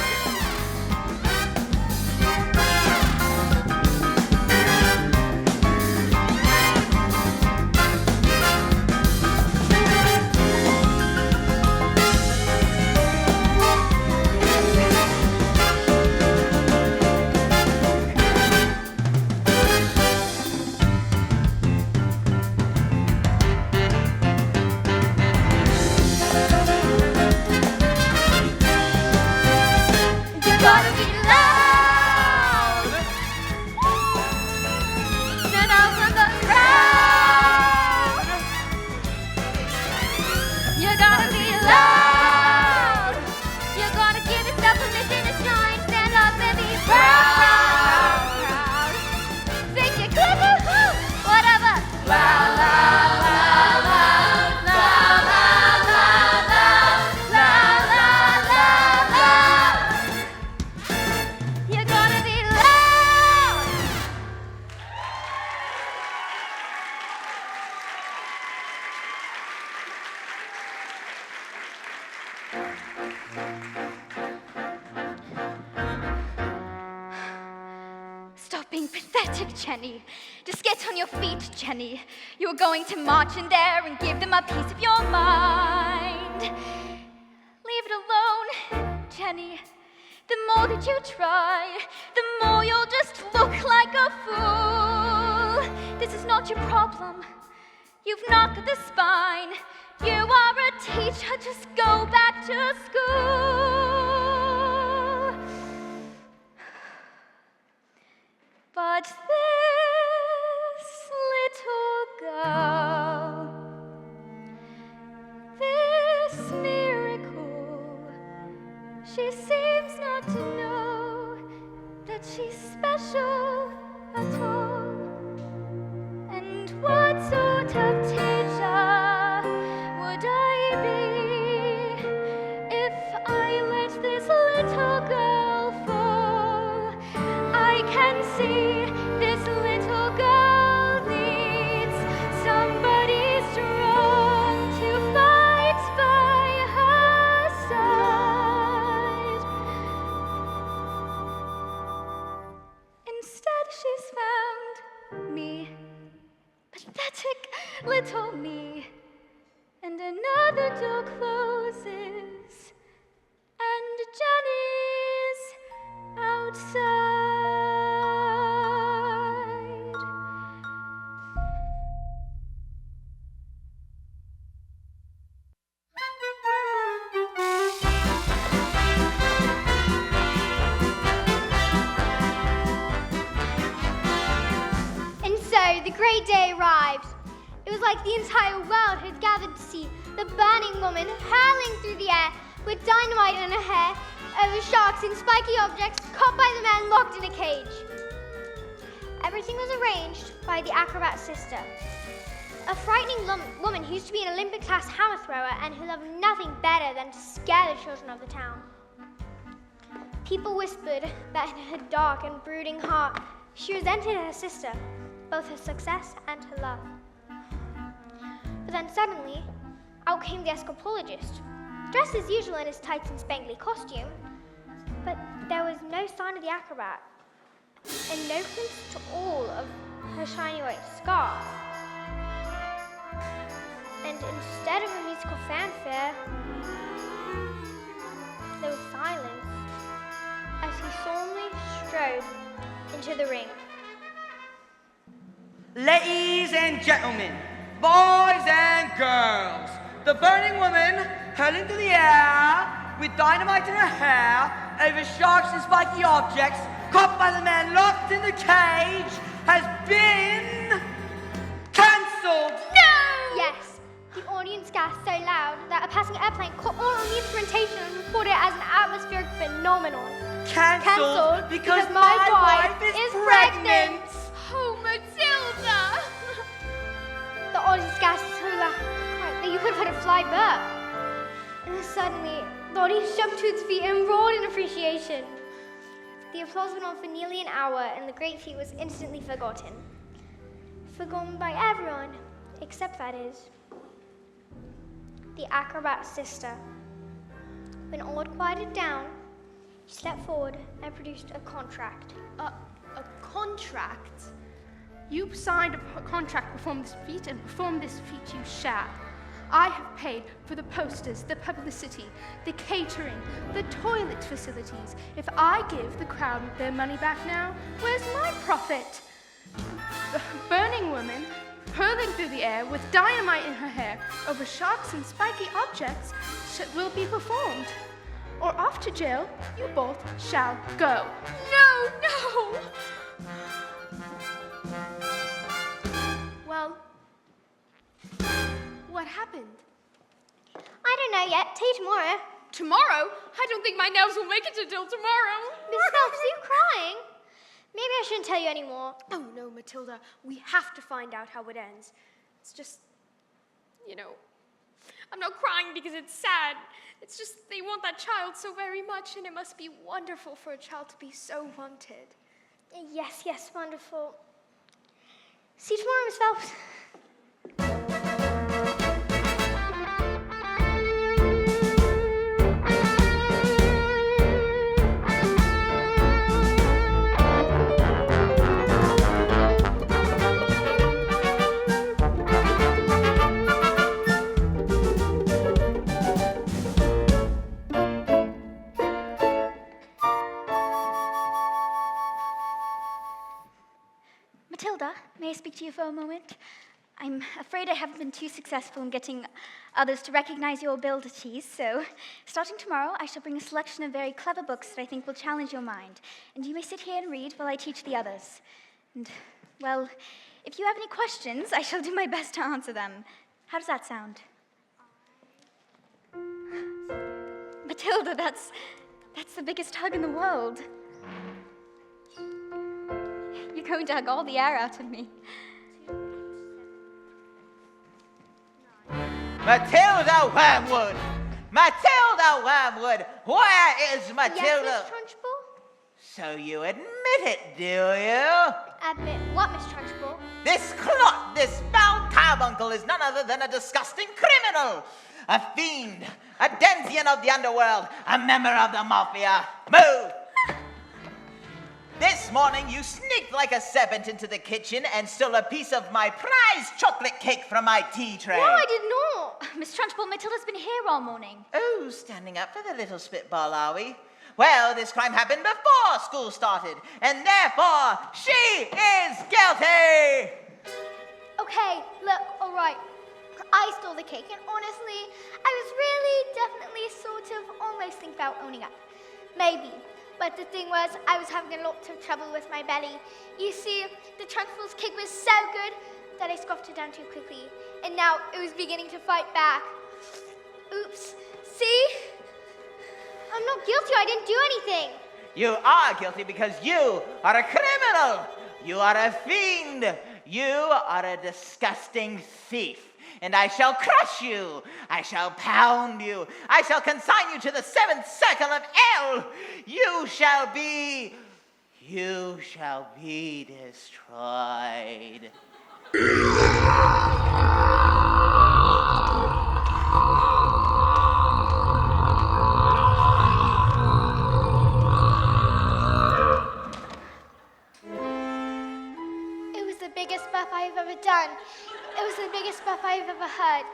Gotta be loud. Stand out from the crowd. You gotta be loud. You gotta give yourself permission to shine. Stand up and be proud. Think you're clever? Whatever. Loud, loud, loud, loud, loud, loud, loud, loud, loud, loud, loud. You gotta be loud. Stop being pathetic, Jenny. Just get on your feet, Jenny. You're going to march in there and give them a piece of your mind. Leave it alone, Jenny. The more that you try, the more you'll just look like a fool. This is not your problem. You've not got the spine. You are a teacher, just go back to school. But this little girl, this miracle, she seems not to know that she's special at all. And what sort of teacher would I be if I let this little girl fall? other door closes, and Jenny's outside. And so the great day arrived. It was like the entire world had gathered to see the burning woman hurling through the air with dynamite in her hair over sharks and spiky objects caught by the man locked in a cage. Everything was arranged by the acrobat sister, a frightening woman who used to be an Olympic-class hammer thrower and who loved nothing better than to scare the children of the town. People whispered that in her dark and brooding heart, she resented her sister, both her success and her love. But then suddenly, out came the escapologist, dressed as usual in his tights and spangly costume, but there was no sign of the acrobat, and no clues to all of her shiny white scarf. And instead of a musical fanfare, there was silence as he solemnly strode into the ring. Ladies and gentlemen, boys and girls, the burning woman hurling through the air with dynamite in her hair over sharks and spiky objects caught by the man locked in the cage has been cancelled. No! Yes, the audience gasped so loud that a passing airplane caught all on the instrumentation and reported it as an atmospheric phenomenon. Cancelled because my wife is pregnant. Oh, Matilda! The audience gasped so loud that you could have heard a fly burp. And then suddenly, the audience jumped to its feet and roared in appreciation. The applause went on for nearly an hour, and the great feat was instantly forgotten. Forgotten by everyone, except, that is, the acrobat sister. When all had quieted down, she stepped forward and produced a contract. A contract? You signed a contract to perform this feat, and perform this feat you shall. I have paid for the posters, the publicity, the catering, the toilet facilities. If I give the crowd their money back now, where's my profit? The burning woman hurling through the air with dynamite in her hair over sharks and spiky objects will be performed. Or off to jail you both shall go. No! Well, what happened? I don't know yet. Tell you tomorrow. Tomorrow? I don't think my nerves will make it until tomorrow. Miss Phelps, are you crying? Maybe I shouldn't tell you anymore. Oh no, Matilda, we have to find out how it ends. It's just, I'm not crying because it's sad. It's just they want that child so very much, and it must be wonderful for a child to be so wanted. Yes, wonderful. See you tomorrow, Miss Phelps. Matilda, may I speak to you for a moment? I'm afraid I haven't been too successful in getting others to recognize your abilities, so starting tomorrow, I shall bring a selection of very clever books that I think will challenge your mind, and you may sit here and read while I teach the others. And, well, if you have any questions, I shall do my best to answer them. How does that sound? Matilda, that's the biggest hug in the world. You're going to hug all the air out of me. Matilda Wormwood! Matilda Wormwood! Where is Matilda? Yes, Miss Trunchbull? So you admit it, do you? Admit what, Miss Trunchbull? This clot, this foul carbuncle is none other than a disgusting criminal, a fiend, a denizens of the underworld, a member of the mafia. Move! This morning you sneaked like a serpent into the kitchen and stole a piece of my prized chocolate cake from my tea tray. No, I did not. Miss Trunchbull, Matilda's been here all morning. Oh, standing up for the little spitball, are we? Well, this crime happened before school started, and therefore she is guilty! Okay, look, all right. I stole the cake, and honestly, I was really, definitely, sort of, almost thinking about owning up. Maybe. But the thing was, I was having a lot of trouble with my belly. You see, the Trunchbull's cake was so good that I scoffed it down too quickly. And now it was beginning to fight back. Oops. See? I'm not guilty. I didn't do anything. You are guilty because you are a criminal. You are a fiend. You are a disgusting thief. And I shall crush you. I shall pound you. I shall consign you to the seventh circle of hell. You shall be destroyed. It was the biggest buff I've ever done. It was the biggest buff I've ever heard.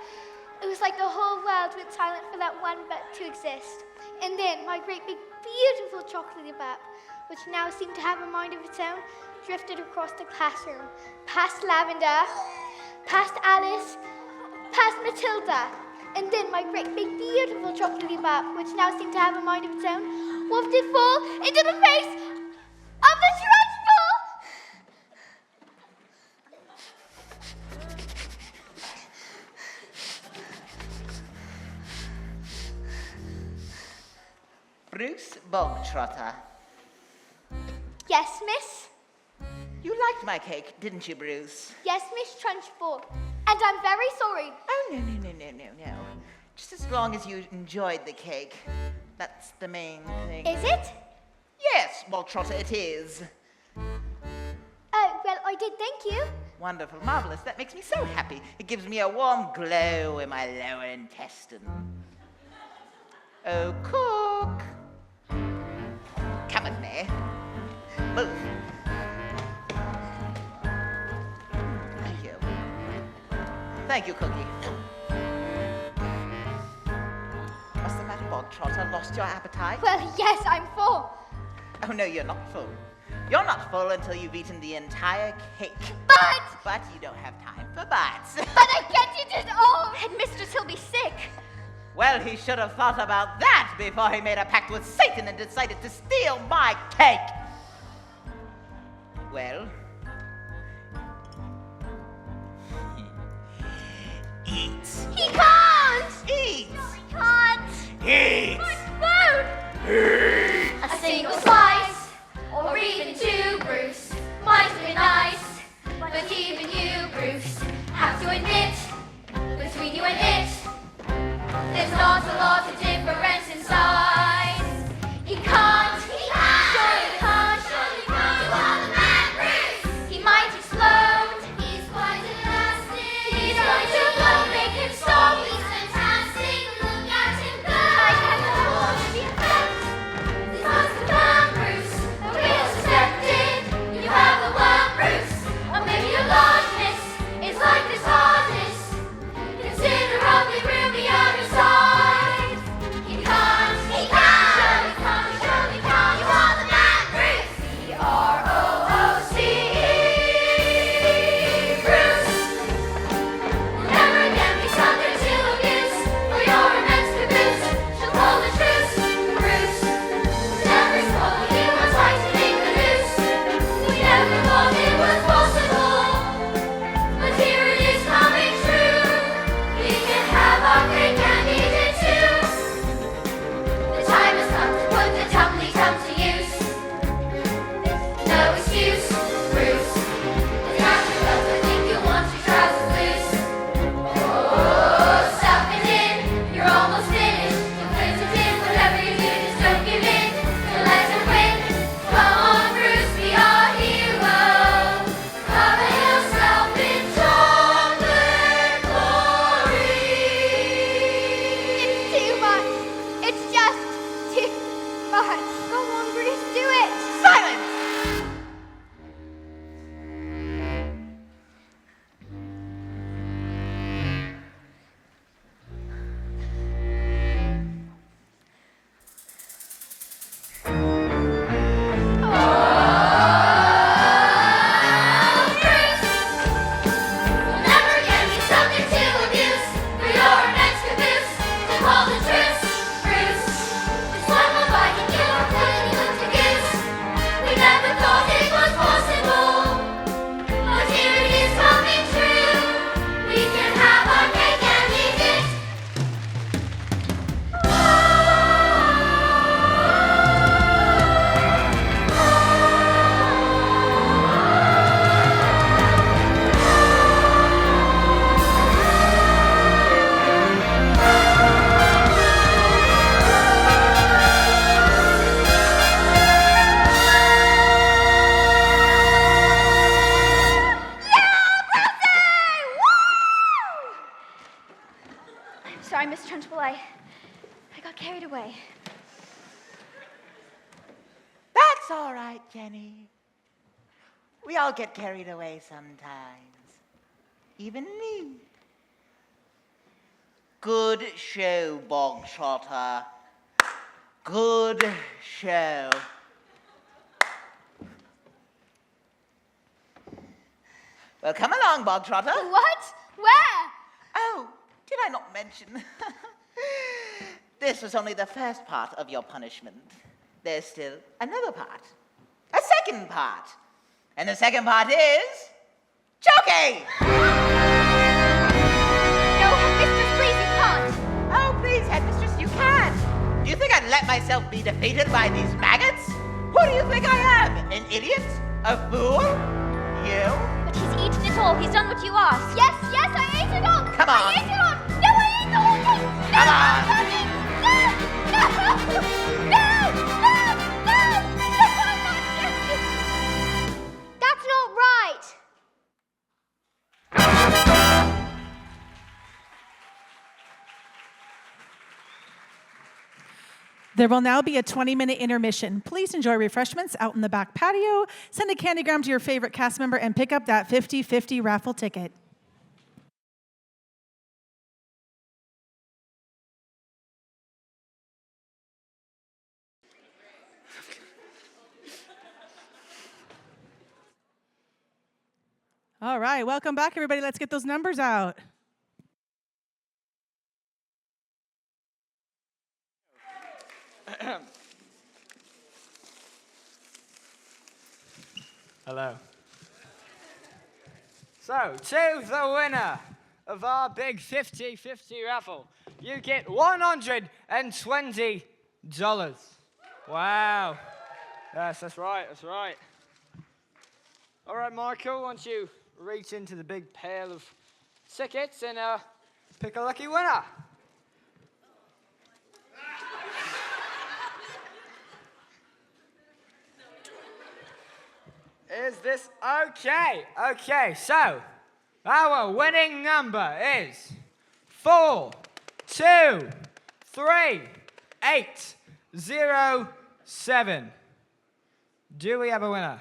It was like the whole world went silent for that one butt to exist. And then my great big beautiful chocolatey butt, which now seemed to have a mind of its own, drifted across the classroom, past Lavender, past Alice, past Matilda. And then my great big beautiful chocolatey butt, which now seemed to have a mind of its own, wafted full into the face of the Trunchbull! Bruce Bogtrotter. Yes, miss? You liked my cake, didn't you, Bruce? Yes, Miss Trunchbull. And I'm very sorry. Oh, no. Just as long as you enjoyed the cake. That's the main thing. Is it? Yes, Bogtrotter, it is. Oh, well, I did thank you. Wonderful, marvelous. That makes me so happy. It gives me a warm glow in my lower intestine. Oh, cook. Come with me. Move. Thank you. Thank you, Cookie. What's the matter, Bogtrotter? Lost your appetite? Well, yes, I'm full. Oh, no, you're not full. You're not full until you've eaten the entire cake. But you don't have time for bites. But I can't eat it all. Headmistress, he'll be sick. Well, he should have thought about that before he made a pact with Satan and decided to steal my cake. Well, eat. He can't. Eat. No, he can't. Eat. Food. A single slice, or even two, Bruce, might have been nice. But even you, Bruce, have to admit, between you and it, there's not a lot of difference in size. He can't, surely can't, you are the man, Bruce. He might explode, he's quite elastic. He's going to blow, make him stop. He's fantastic, look at him go. I can't afford to be effect. This must have done, Bruce, a real suspected. You have the worm, Bruce, or maybe your largeness is like this hardness. Sorry, Miss Trunchbull, I got carried away. That's all right, Jenny. We all get carried away sometimes. Even me. Good show, Bogtrotter. Good show. Well, come along, Bogtrotter. What? Where? Oh, did I not mention? This was only the first part of your punishment. There's still another part. A second part. And the second part is... choking! No, Headmistress, please, you can't. Oh, please, Headmistress, you can. Do you think I'd let myself be defeated by these maggots? Who do you think I am? An idiot? A fool? You? But he's eaten it all. He's done what you asked. Yes, I ate it all. Come on. I ate it all. No, I ate the whole thing. No, Come on. Johnny. No, no, no, I'm not guilty. That's not right. There will now be a 20-minute intermission. Please enjoy refreshments out in the back patio. Send a candygram to your favorite cast member and pick up that 50/50 raffle ticket. All right, welcome back, everybody. Let's get those numbers out. Hello. So, to the winner of our big 50/50 raffle, you get $120. Wow. Yes, that's right, that's right. All right, Michael, why don't you reach into the big pail of tickets and pick a lucky winner. Is this okay? Okay, so our winning number is 423-807. Do we have a winner?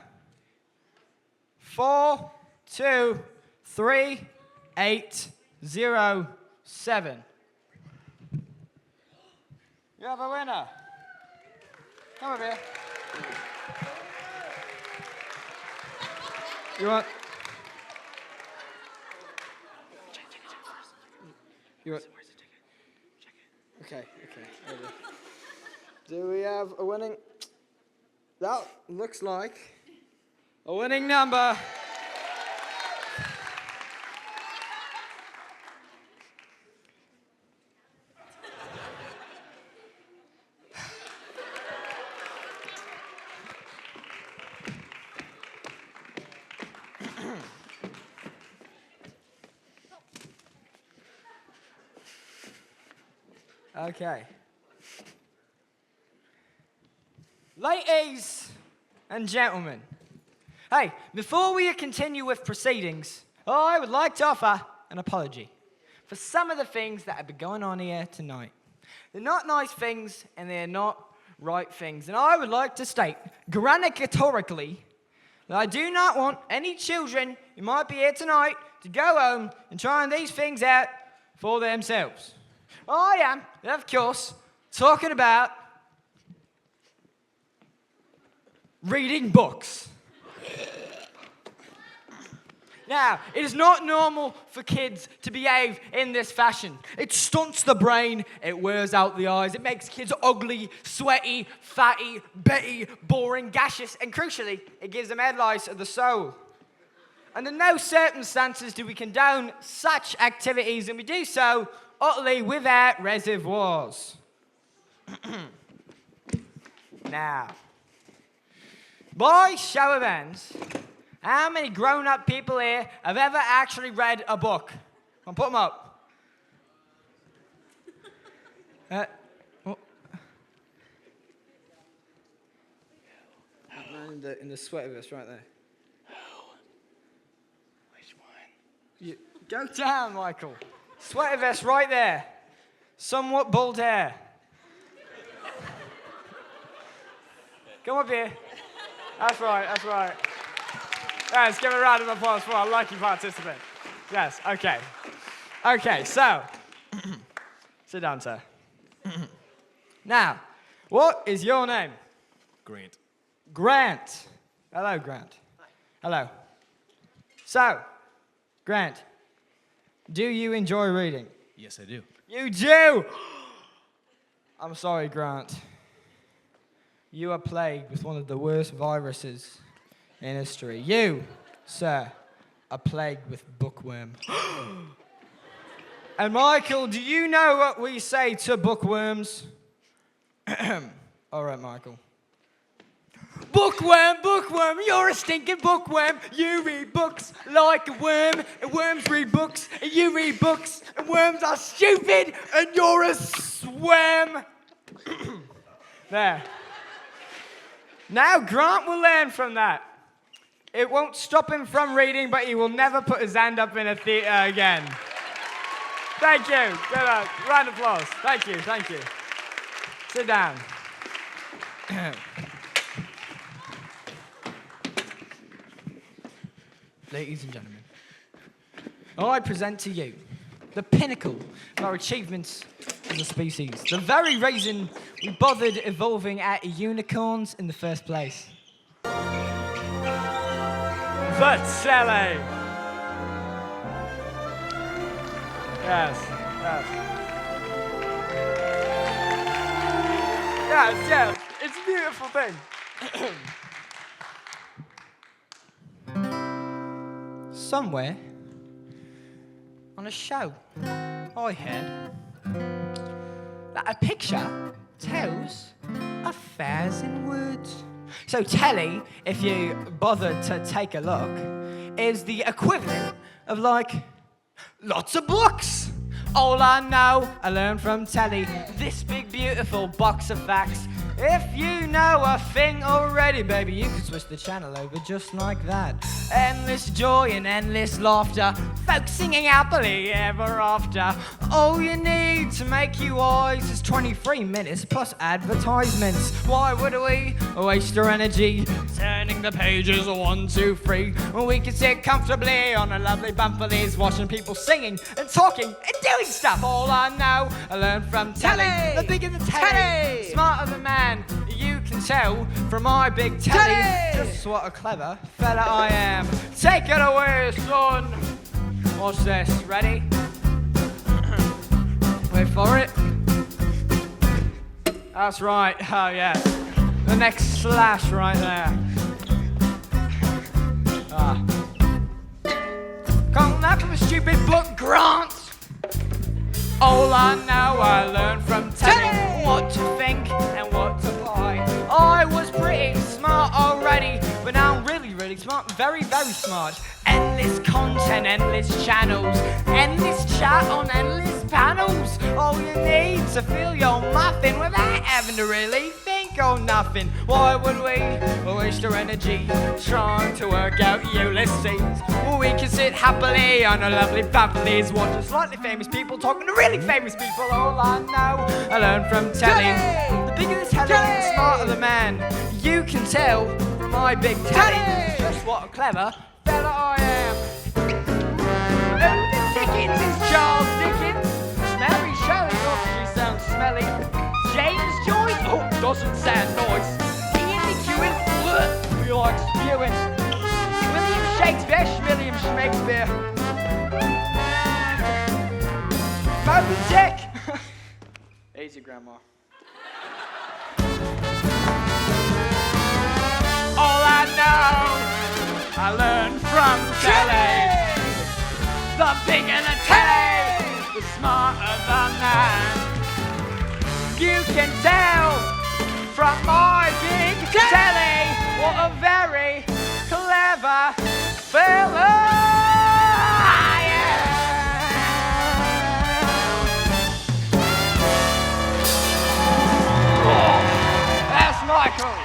423-807. You have a winner. Come over here. You want? You want? Where's the ticket? Check it. Okay. Over. Do we have a winning? That looks like a winning number. Okay. Ladies and gentlemen, hey, before we continue with proceedings, I would like to offer an apology for some of the things that have been going on here tonight. They're not nice things and they're not right things. And I would like to state, grammatically, that I do not want any children who might be here tonight to go home and try these things out for themselves. I am, of course, talking about reading books. Now, it is not normal for kids to behave in this fashion. It stunts the brain, it wears out the eyes, it makes kids ugly, sweaty, fatty, betty, boring, gaseous, and crucially, it gives them head lice of the soul. Under no circumstances do we condone such activities, and we do so utterly without reservoirs. Now, by show of hands, how many grown-up people here have ever actually read a book? I'll put them up. In the sweater vest right there. Which one? Go down, Michael. Sweater vest right there. somewhat bald hair. Come up here. That's right, that's right. Yes, give a round of applause for our lucky participant. Yes, okay. Okay, so, sit down, sir. Now, what is your name? Grant. Grant. Hello, Grant. Hello. So, Grant, do you enjoy reading? Yes, I do. You do! I'm sorry, Grant. You are plagued with one of the worst viruses in history. You, sir, are plagued with bookworm. And Michael, do you know what we say to bookworms? All right, Michael. Bookworm, bookworm, you're a stinking bookworm. You read books like a worm, and worms read books, and you read books, and worms are stupid, and you're a swam. There. Now Grant will learn from that. It won't stop him from reading, but he will never put his hand up in a theater again. Thank you. Good luck. Round of applause. Thank you, thank you. Sit down. Ladies and gentlemen, I present to you the pinnacle of our achievements as a species. The very reason we bothered evolving out of unicorns in the first place. The telly. Yes, yes. Yes, yes. It's a beautiful thing. Somewhere on a show, I heard that a picture tells 1,000 words. So telly, if you bothered to take a look, is the equivalent of like lots of books. All I know, I learned from telly. This big beautiful box of facts. If you know a thing already, baby, you can switch the channel over just like that. Endless joy and endless laughter, folks singing happily ever after. All you need to make you wise is 23 minutes plus advertisements. Why would we waste our energy turning the pages 1, 2, 3 when we can sit comfortably on a lovely bumperlies watching people singing and talking and doing stuff? All I know, I learned from telly. The bigger the telly, smarter the man. You can tell from my big telly just what a clever fella I am. Take it away, son. Watch this. Ready? Wait for it. That's right. Oh, yeah. The next slash right there. Can't laugh from a stupid book, Grant. All I know, I learned from telling what to think and what to buy. I was pretty smart already, but now I'm really, really smart. Very, very smart. Endless content, endless channels, endless chat on endless panels. All you need to fill your muffin without having to really think or nothing. Why would we waste our energy trying to work out Ulysses? Well, we can sit happily on a lovely bumperlies watching slightly famous people talking to really famous people. All I know, I learned from telly. The bigger the telly, the smarter the man. You can tell from my big telly just what a clever fella I am. Oh, Dickens is Charles Dickens. Mary Shelley, oh, she sounds smelly. James Joyce, oh, doesn't sound nice. Ian McEwan, bleh, we like spewing. William Shakespeare, William Shakespeare. Moby Dick. Easy, Grandma. All I know, I learned from telly. The bigger the telly, the smarter the man. You can tell from my big telly what a very clever fella I am. Oh, that's Michael.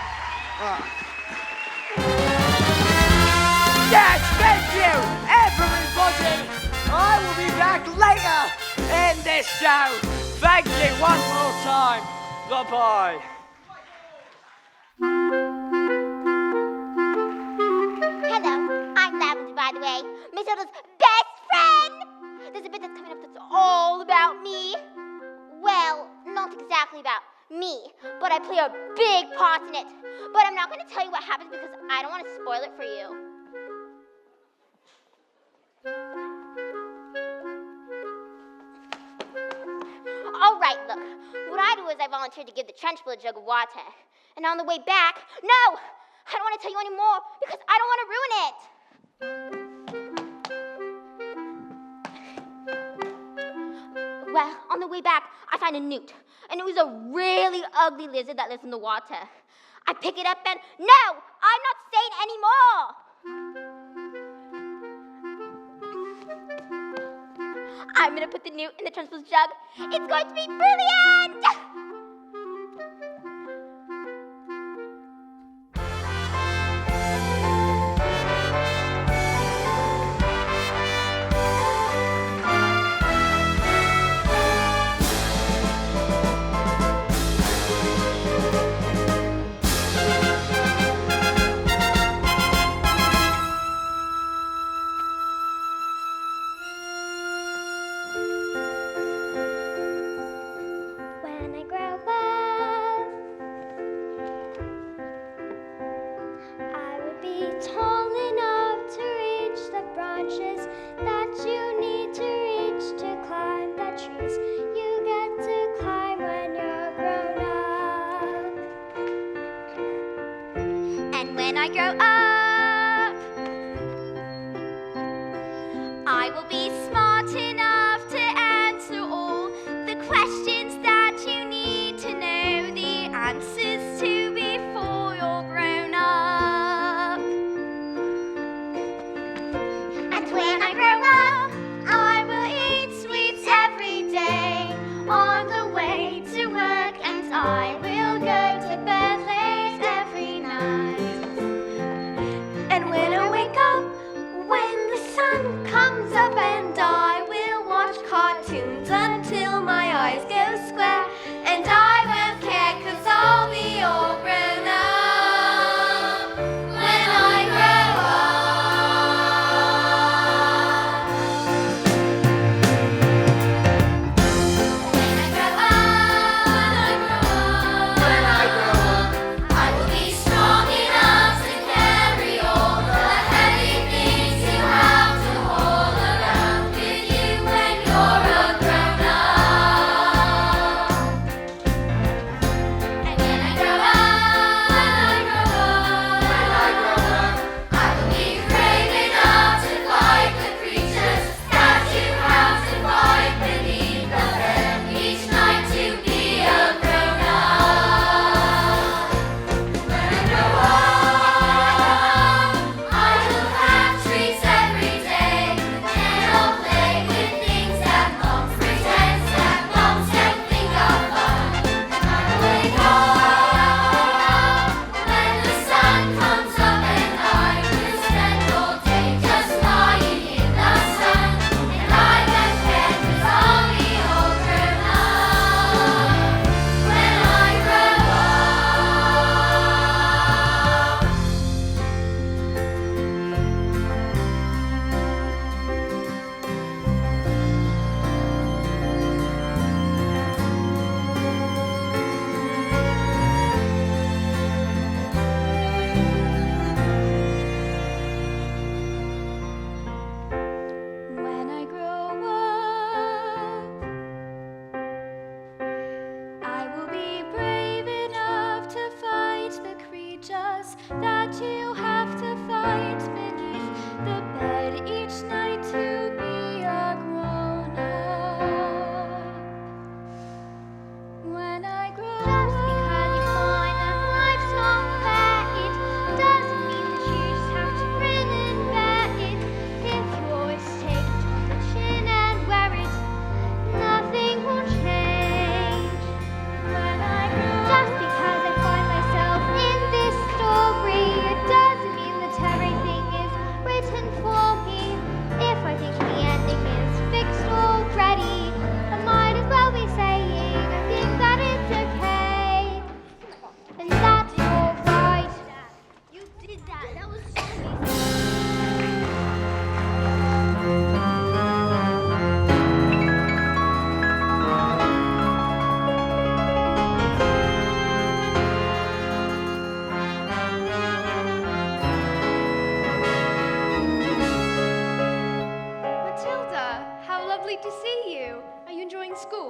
Yes, thank you, everybody. I will be back later in this show. Thank you one more time. Bye-bye. Hello, I'm Lavender, by the way. Miss Hilda's best friend! There's a bit that's coming up that's all about me. Well, not exactly about me, but I play a big part in it. But I'm not going to tell you what happens because I don't want to spoil it for you. All right, look. What I do is I volunteered to give the trench full a jug of water. And on the way back, no! I don't want to tell you anymore because I don't want to ruin it. Well, on the way back, I find a newt. And it was a really ugly lizard that lives in the water. I pick it up and, no! I'm not staying anymore! I'm gonna put the newt in the trench full jug. It's going to be brilliant! When I grow up, I would be tall enough to reach the branches that you need to reach to climb the trees you get to climb when you're grown up. And when I grow up, I will be smart enough to answer all the questions that you need to know the answers to before you're grown up. And when I grow up, I will eat sweets every day on the way to work, and I will go to bed late every night.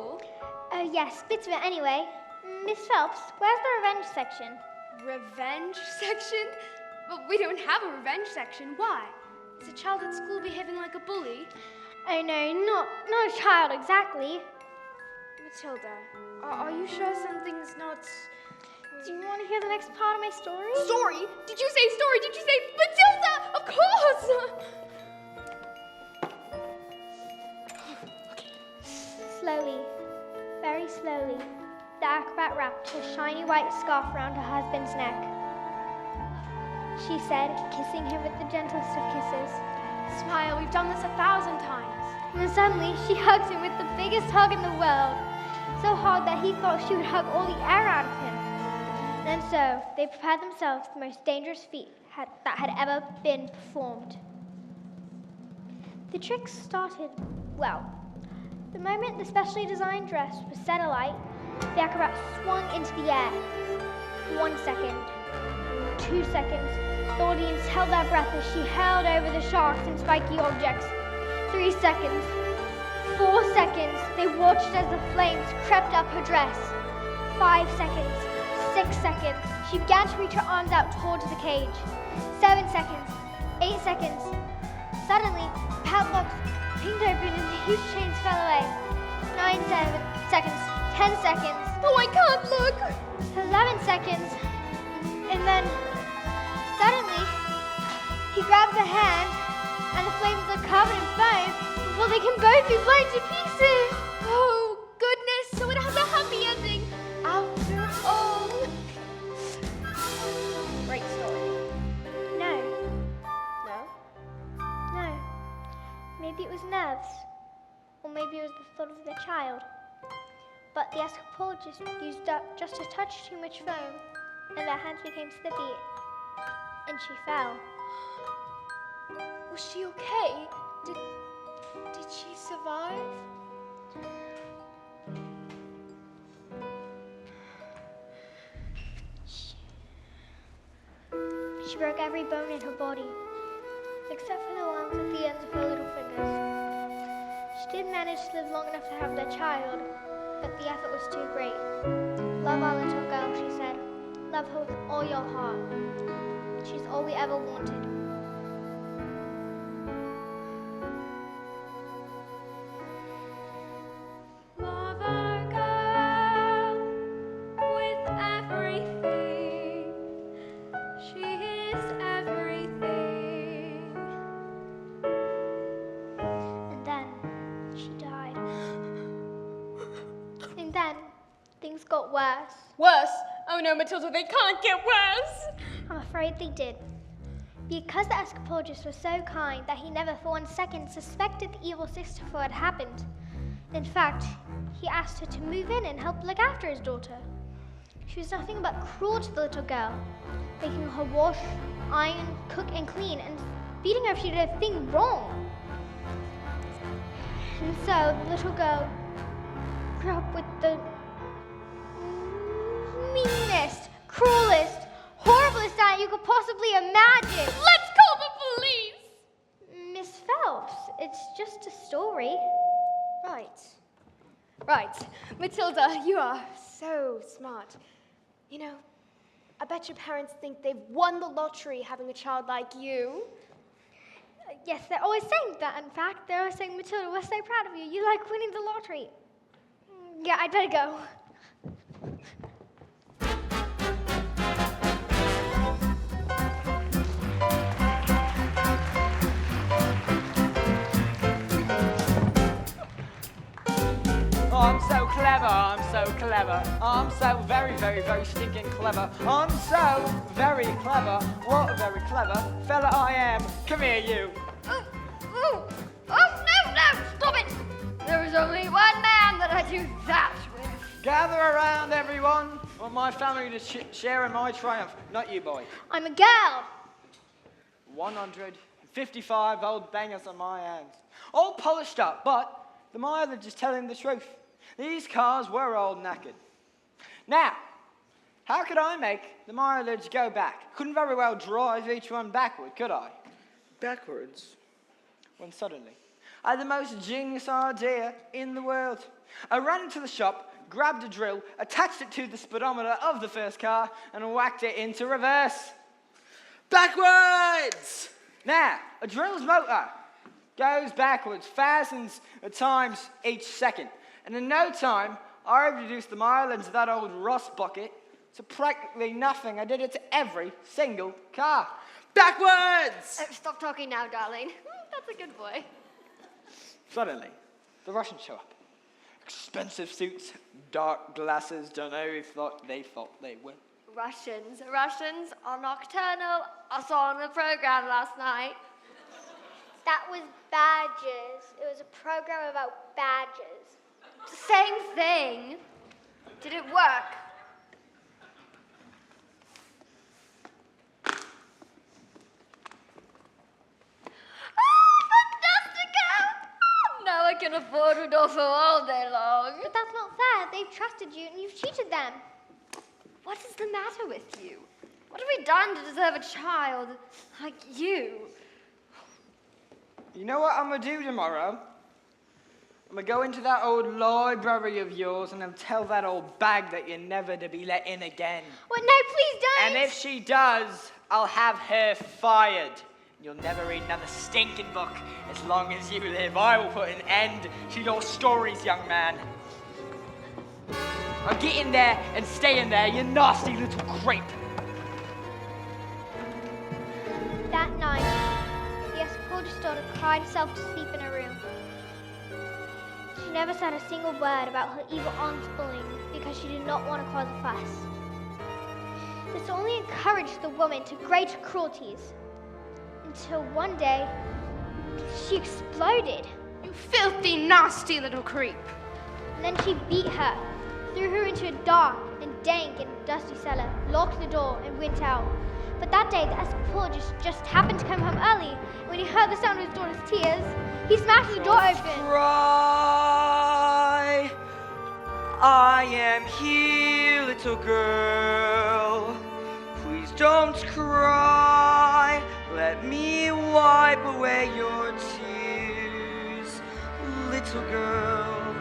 school. Oh, yes, bits of it anyway. Miss Phelps, where's the revenge section? Revenge section? Well, we don't have a revenge section. Why? Is a child at school behaving like a bully? Oh, no, not a child exactly. Matilda, are you sure something's not... Do you want to hear the next part of my story? Story? Did you say story? Did you say Matilda? Of course! Slowly, very slowly, the acrobat wrapped her shiny white scarf around her husband's neck. She said, kissing him with the gentlest of kisses. Smile, we've done this 1,000 times. And then suddenly, she hugged him with the biggest hug in the world. So hard that he thought she would hug all the air out of him. And so, they prepared themselves for the most dangerous feat that had ever been performed. The trick started, well, the moment the specially designed dress was set alight, the acrobat swung into the air. 1 second, 2 seconds, the audience held their breath as she hurled over the sharks and spiky objects. 3 seconds, 4 seconds, they watched as the flames crept up her dress. 5 seconds, 6 seconds, she began to reach her arms out towards the cage. 7 seconds, 8 seconds. Suddenly, the padlocks pinged open and the huge chains fell away. 9 seconds, 10 seconds. Oh, I can't look! 11 seconds. And then, suddenly, he grabbed her hand and the flames are covered in foam before they can both be blown to pieces. Oh, goodness, so it has a happy ending after all. Great story. No, No? no. Maybe it was nerves. Or maybe it was the thought of the child. But the escapologist used up just a touch too much foam, and their hands became slippy, and she fell. Was she okay? Did she survive? She broke every bone in her body, except for the ones at the ends of her little fingers. She did manage to live long enough to have their child, but the effort was too great. Love our little girl, she said. Love her with all your heart. She's all we ever wanted. Love our girl with everything. She is everything. And then she died. And then things got worse. Worse? Oh no, Matilda, they can't get worse! I'm afraid they did. Because the escapologist was so kind that he never for 1 second suspected the evil sister for what had happened. In fact, he asked her to move in and help look after his daughter. She was nothing but cruel to the little girl, making her wash, iron, cook, and clean, and beating her if she did a thing wrong. And so the little girl grew up with the meanest, cruelest, horriblest aunt you could possibly imagine. Let's call the police! Miss Phelps, it's just a story. Right. Matilda, you are so smart. You know, I bet your parents think they've won the lottery having a child like you. Yes, they're always saying that. In fact, they're always saying, Matilda, we're so proud of you. You like winning the lottery. Yeah, I'd better go. I'm so clever, I'm so clever. I'm so very, very, very stinking clever. I'm so very clever. What a very clever fella I am. Come here, you. Oh, no, stop it! There is only one man that I do that with. Gather around, everyone. Want my family to share in my triumph. Not you, boy. I'm a girl. 155 old bangers on my hands. All polished up, but the mileage is telling the truth. These cars were all knackered. Now, how could I make the mileage go back? Couldn't very well drive each one backward, could I? Backwards. When suddenly, I had the most genius idea in the world. I ran into the shop, grabbed a drill, attached it to the speedometer of the first car, and whacked it into reverse. Backwards! Now, a drill's motor goes backwards thousands of times each second. And in no time, I reduced the mileage of that old rust bucket to practically nothing. I did it to every single car. Backwards! Stop talking now, darling. That's a good boy. Suddenly, the Russians show up. Expensive suits, dark glasses, don't know if they thought they were. Russians are nocturnal. I saw on the program last night. That was badges. It was a program about badges. Same thing. Did it work? Now I can afford Rodolfo all day long. But that's not fair. They've trusted you and you've cheated them. What is the matter with you? What have we done to deserve a child like you? You know what I'm going to do tomorrow? I'm going to go into that old library of yours and I'll tell that old bag that you're never to be let in again. What? No, please don't. And if she does, I'll have her fired. You'll never read another stinking book as long as you live. I will put an end to your stories, young man. I'll get in there and stay in there, you nasty little creep. That night, the escort's daughter cried herself to sleep in her room. She never said a single word about her evil aunt's bullying because she did not want to cause a fuss. This only encouraged the woman to greater cruelties. Until one day, she exploded. You filthy, nasty little creep. And then she beat her, threw her into a dark and dank and dusty cellar, locked the door, and went out. But that day, the escapologist just happened to come home early, and when he heard the sound of his daughter's tears, he smashed the door open. Cry. I am here, little girl. Please don't cry. Let me wipe away your tears, little girl.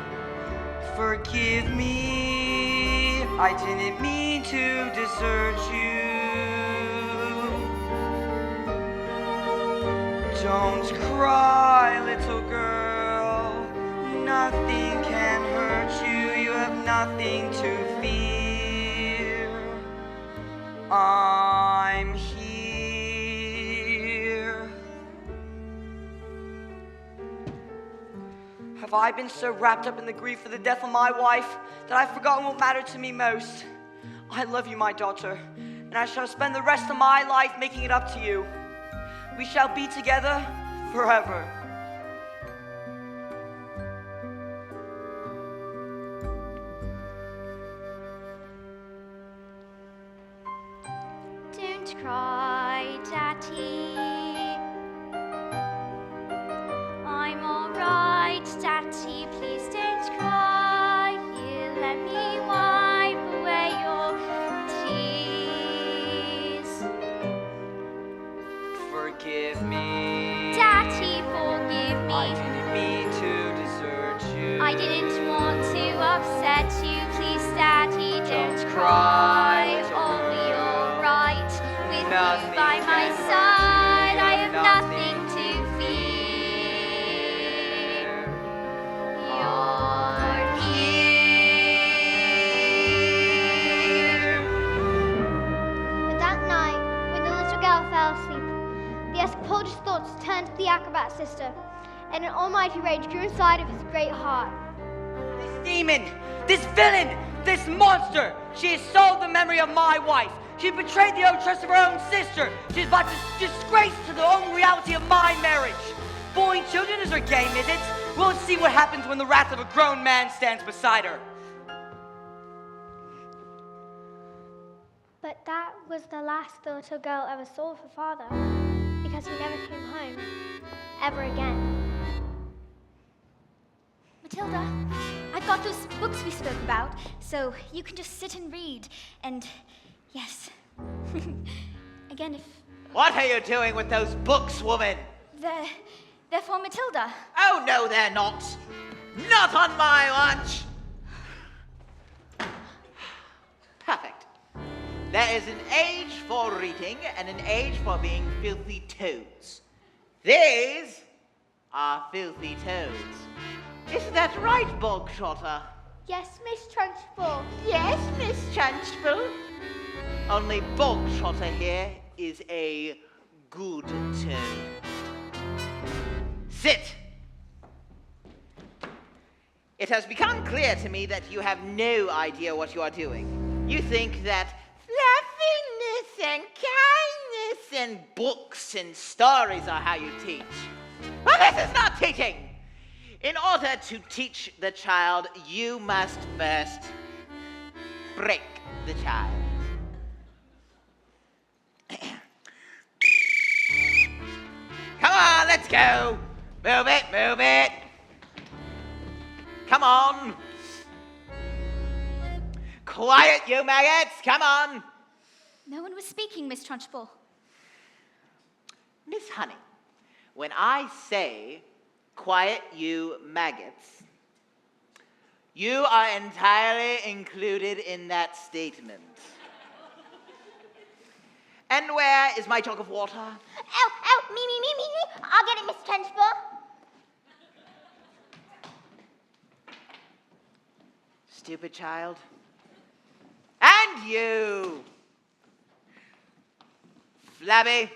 Forgive me. I didn't mean to desert you. Don't cry, little girl. Nothing can hurt you. You have nothing to fear. I'm here. Have I been so wrapped up in the grief of the death of my wife that I've forgotten what mattered to me most? I love you, my daughter, and I shall spend the rest of my life making it up to you. We shall be together forever. Don't cry, Daddy. I'm alright, Daddy. Please don't cry. Here, let me wipe away your tears. Forgive me. Daddy, forgive me. I didn't mean to desert you. I didn't want to upset you. Please, Daddy, don't cry, cry. All be alright with Nothing you by my can hurt side. you. I have Nothing nothing to fear. But that night, when the little girl fell asleep, the escapologist's thoughts turned to the acrobat sister, and an almighty rage grew inside of his great heart. This demon, this villain, this monster, she has sold the memory of my wife. She betrayed the old trust of her own sister. She's about to disgrace to the own reality of my marriage. Bullying children is her game, is it? We'll see what happens when the wrath of a grown man stands beside her. But that was the last the little girl ever saw of her father, because he never came home, ever again. Matilda, I've got those books we spoke about, so you can just sit and read. And yes, again, if What are you doing with those books, woman? They're for Matilda. Oh, no, they're not. Not on my watch. Perfect. There is an age for reading and an age for being filthy toads. These are filthy toads. Isn't that right, Bogtrotter? Yes, Miss Trunchbull. Yes, Miss Trunchbull. Only Bogtrotter here is a good toad. Sit. It has become clear to me that you have no idea what you are doing. You think that fluffiness and kindness and books and stories are how you teach. Well, this is not teaching. In order to teach the child, you must first break the child. Come on, let's go. Move it, move it. Come on. Quiet, you maggots, come on. No one was speaking, Miss Trunchbull. Miss Honey, when I say quiet, you maggots, you are entirely included in that statement. And where is my jug of water? Oh, me. I'll get it, Miss Trunchbull. Stupid child. And you! Flabby,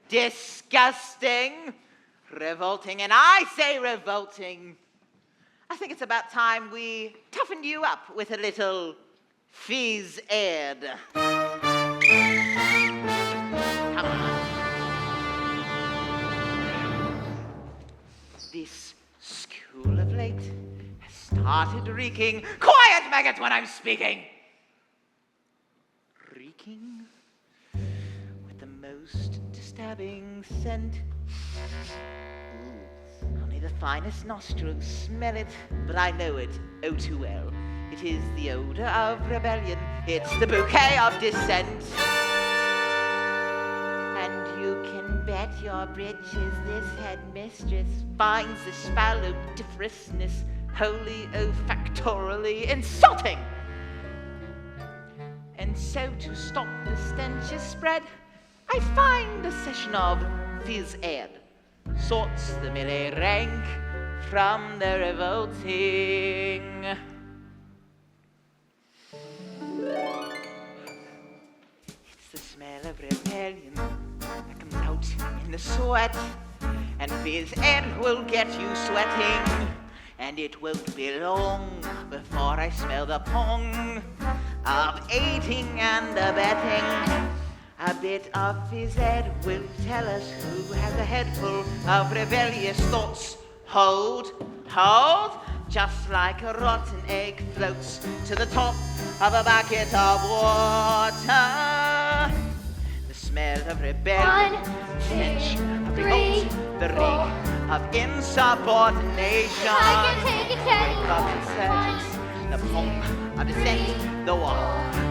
disgusting, revolting, and I say revolting. I think it's about time we toughened you up with a little phys ed. Come on. This school of late has started reeking. Quiet, maggot, when I'm speaking! Reeking with the most disturbing scent. Only the finest nostrils smell it, but I know it oh too well. It is the odor of rebellion. It's the bouquet of dissent. And you can bet your britches this headmistress finds this foul odoriferousness wholly olfactorily insulting. And so to stop the stench's spread, I find a session of phys ed sorts the melee rank from the revolting. It's the smell of rebellion that comes out in the sweat, and phys ed will get you sweating, and it won't be long before I smell the pong of aiding and abetting. A bit of phys ed will tell us who has a head full of rebellious thoughts. Hold, just like a rotten egg floats to the top of a bucket of water. The smell of rebellion, the stench of revolt, the reek of insubordination. I can take it Wake up insurgents, the pong of dissent, the wall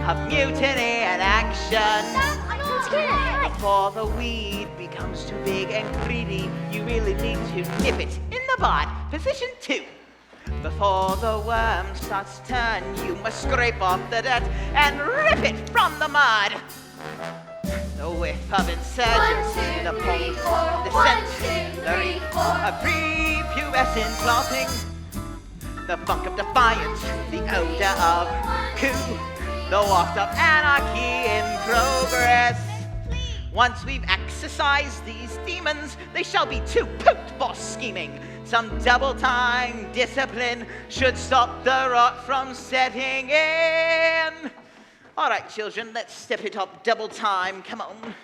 of mutiny and action. Before the weed becomes too big and greedy, you really need to nip it in the bud. Position 2. Before the worm starts to turn, you must scrape off the dirt and rip it from the mud. The whiff of insurgency, the pong, the scent, the reek of prepubescent clotting, the funk of defiance, the odor of coup, the waft of anarchy in progress. Once we've exorcised these demons, they shall be too potent for scheming. Some double-time discipline should stop the rot from setting in. All right, children, let's step it up double time. Come on.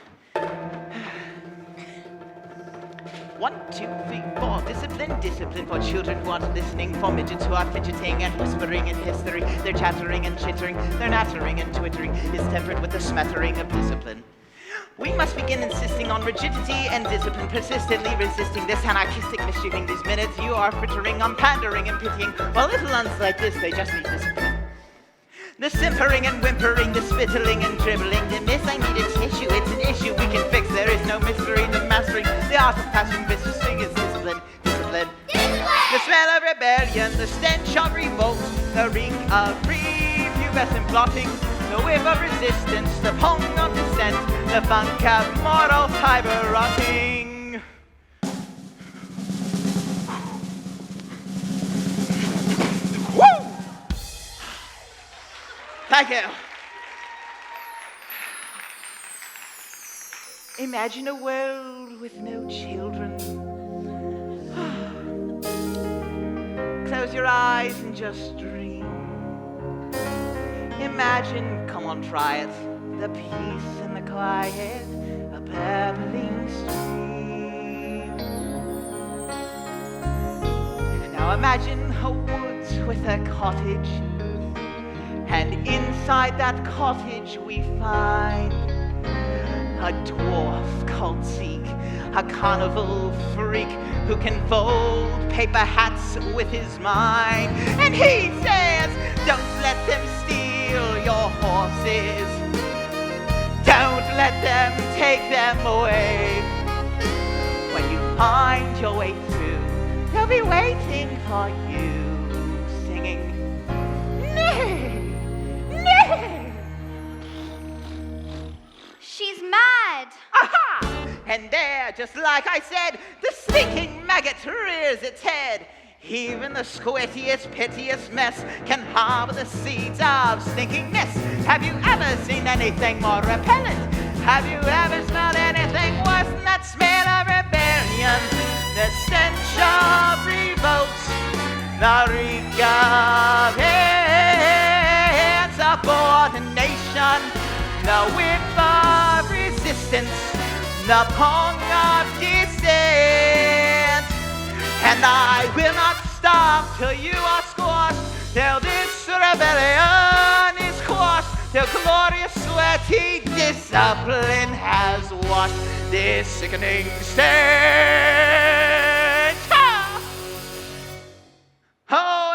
1, 2, 3, 4. Discipline for children who aren't listening, for midgets who are fidgeting and whispering in history. They're chattering and chittering, they're nattering and twittering. Is tempered with a smattering of discipline. We must begin insisting on rigidity and discipline, persistently resisting this anarchistic mischieving. These minutes you are frittering on pandering and pitying, while little ones like this, they just need discipline. The simpering and whimpering, the spittling and dribbling, the miss, I need a tissue, it's an issue we can fix. There is no mystery, the mastering, the art of classroom visiting is discipline, discipline. The smell of rebellion, the stench of revolt, the reek of prepubescent plotting, the whiff of resistance, the pong of dissent, the funk of moral fiber rotting. Woo! Thank you. Imagine a world with no children. Close your eyes and just dream. Imagine, come on, try it, the peace and the quiet, a babbling stream. Now imagine a woods with a cottage, and inside that cottage we find a dwarf called Zeke, a carnival freak who can fold paper hats with his mind. And he says, don't let them steal your horses. Don't let them take them away. When you find your way through, they'll be waiting for you, singing, nay, nay. She's mad. Aha! And there, just like I said, the stinking maggot rears its head. Even the squittiest, piteous mess can harbor the seeds of stinkingness. Have you ever seen anything more repellent? Have you ever smelled anything worse than that smell of rebellion? The stench of revolt, the reek of insubordination, the whiff of resistance, the pong of dissent. And I will not stop till you are squashed, till this rebellion is quashed, till glorious sweaty discipline has washed this sickening stench. Oh,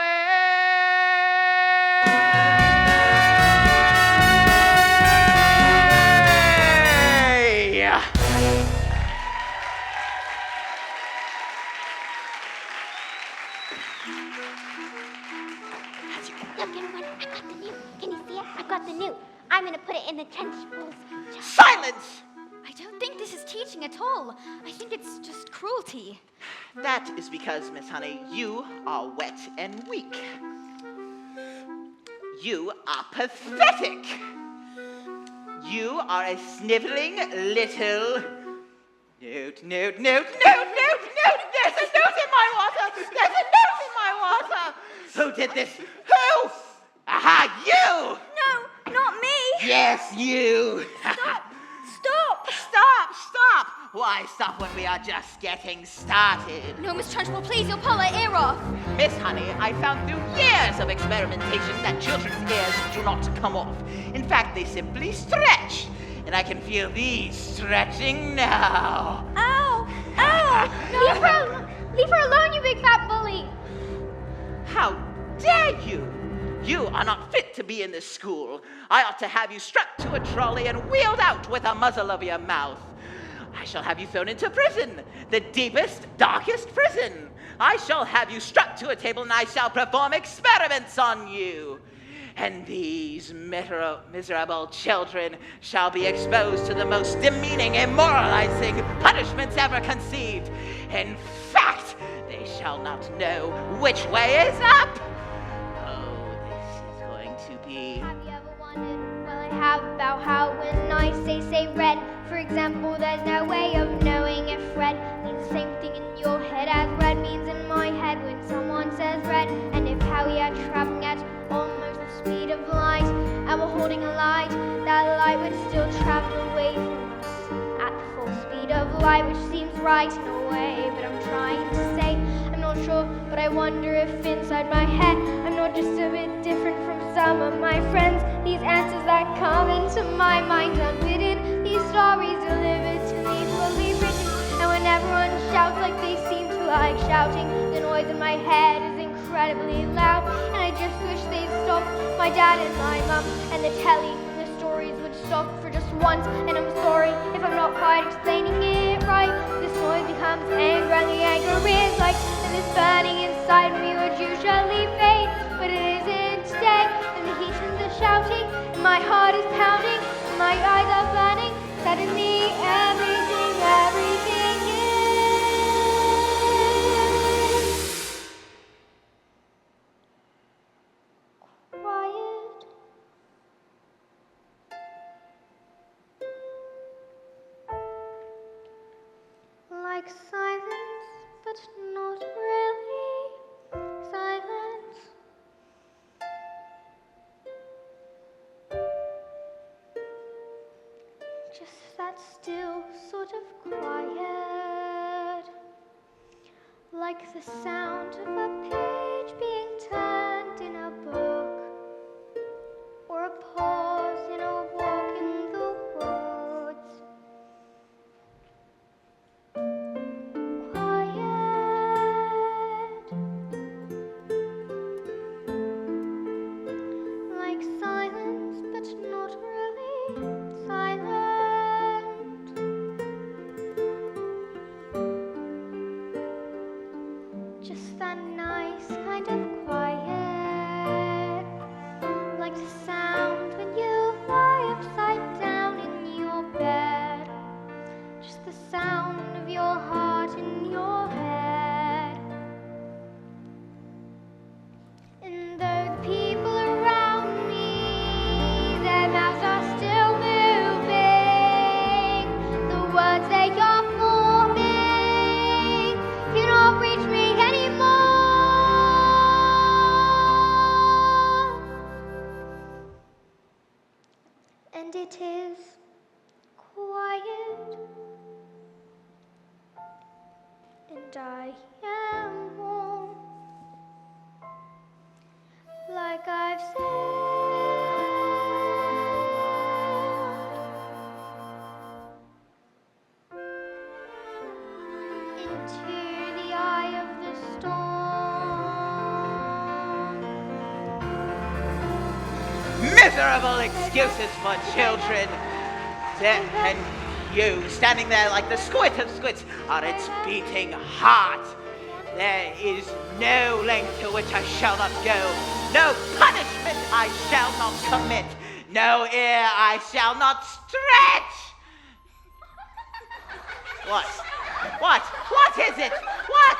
Look, everyone, I got the new. Can you see it? I got the new. I'm gonna put it in the trench balls. silence! I don't think this is teaching at all. I think it's just cruelty. That is because, Miss Honey, you are wet and weak. You are pathetic. You are a sniveling little... Newt. There's a newt in my water! There's a newt in my water! Who did this? Who? Aha, you! No, not me. Yes, you! Stop! Why stop when we are just getting started? No, Miss Trunchbull, please, you'll pull her ear off. Miss Honey, I found through years of experimentation that children's ears do not come off. In fact, they simply stretch. And I can feel these stretching now. Ow! Leave her alone, you big fat bully! How dare you? You are not fit to be in this school. I ought to have you strapped to a trolley and wheeled out with the muzzle of your mouth. I shall have you thrown into prison, the deepest, darkest prison. I shall have you strapped to a table and I shall perform experiments on you. And these miserable children shall be exposed to the most demeaning, immoralizing punishments ever conceived. In fact, they shall not know which way is up. Oh, this is going to be... Have you ever wondered, well I have, about how when I say red, for example, there's no way of knowing if red means the same thing in your head as red means in my head when someone says red, and if how we are traveling at almost the speed of light, and we're holding a light, that light would still travel away from us at the full speed of light, which seems right in a way, but I'm trying to say, I'm not sure, but I wonder if inside my head, I'm not just a bit different from some of my friends. These answers that come into my mind unbidden, these stories delivered to me fully written, and when everyone shouts like they seem to like shouting, the noise in my head is incredibly loud, and I just wish they'd stop My dad and my mum and the telly, the stories would stop for just once. And I'm sorry if I'm not quite explaining it right. This noise becomes anger and the anger is like this burning inside me would usually fade. But it isn't today, and the heat and the shouting, and my heart is pounding, and my eyes are burning. Suddenly everything is quiet. Like silence, but not really silence. Just that still sort of quiet. Like the sound of a page being turned in a book, or a pause in a walk in the woods. Quiet, like silence, but not really silent. Just that nice kind of quiet, like the sound when you lie upside down in your bed. Just the sound of your heart in your head. And though the people around me, their mouths are still moving, the words they are forming cannot reach me anymore. And it is quiet, and I am warm, like I've said, into the eye of the storm. Miserable excuses for children. And you, standing there like the squid of squids on its beating heart. There is no length to which I shall not go, no punishment I shall not commit, no ear I shall not stretch. What? What is it? What?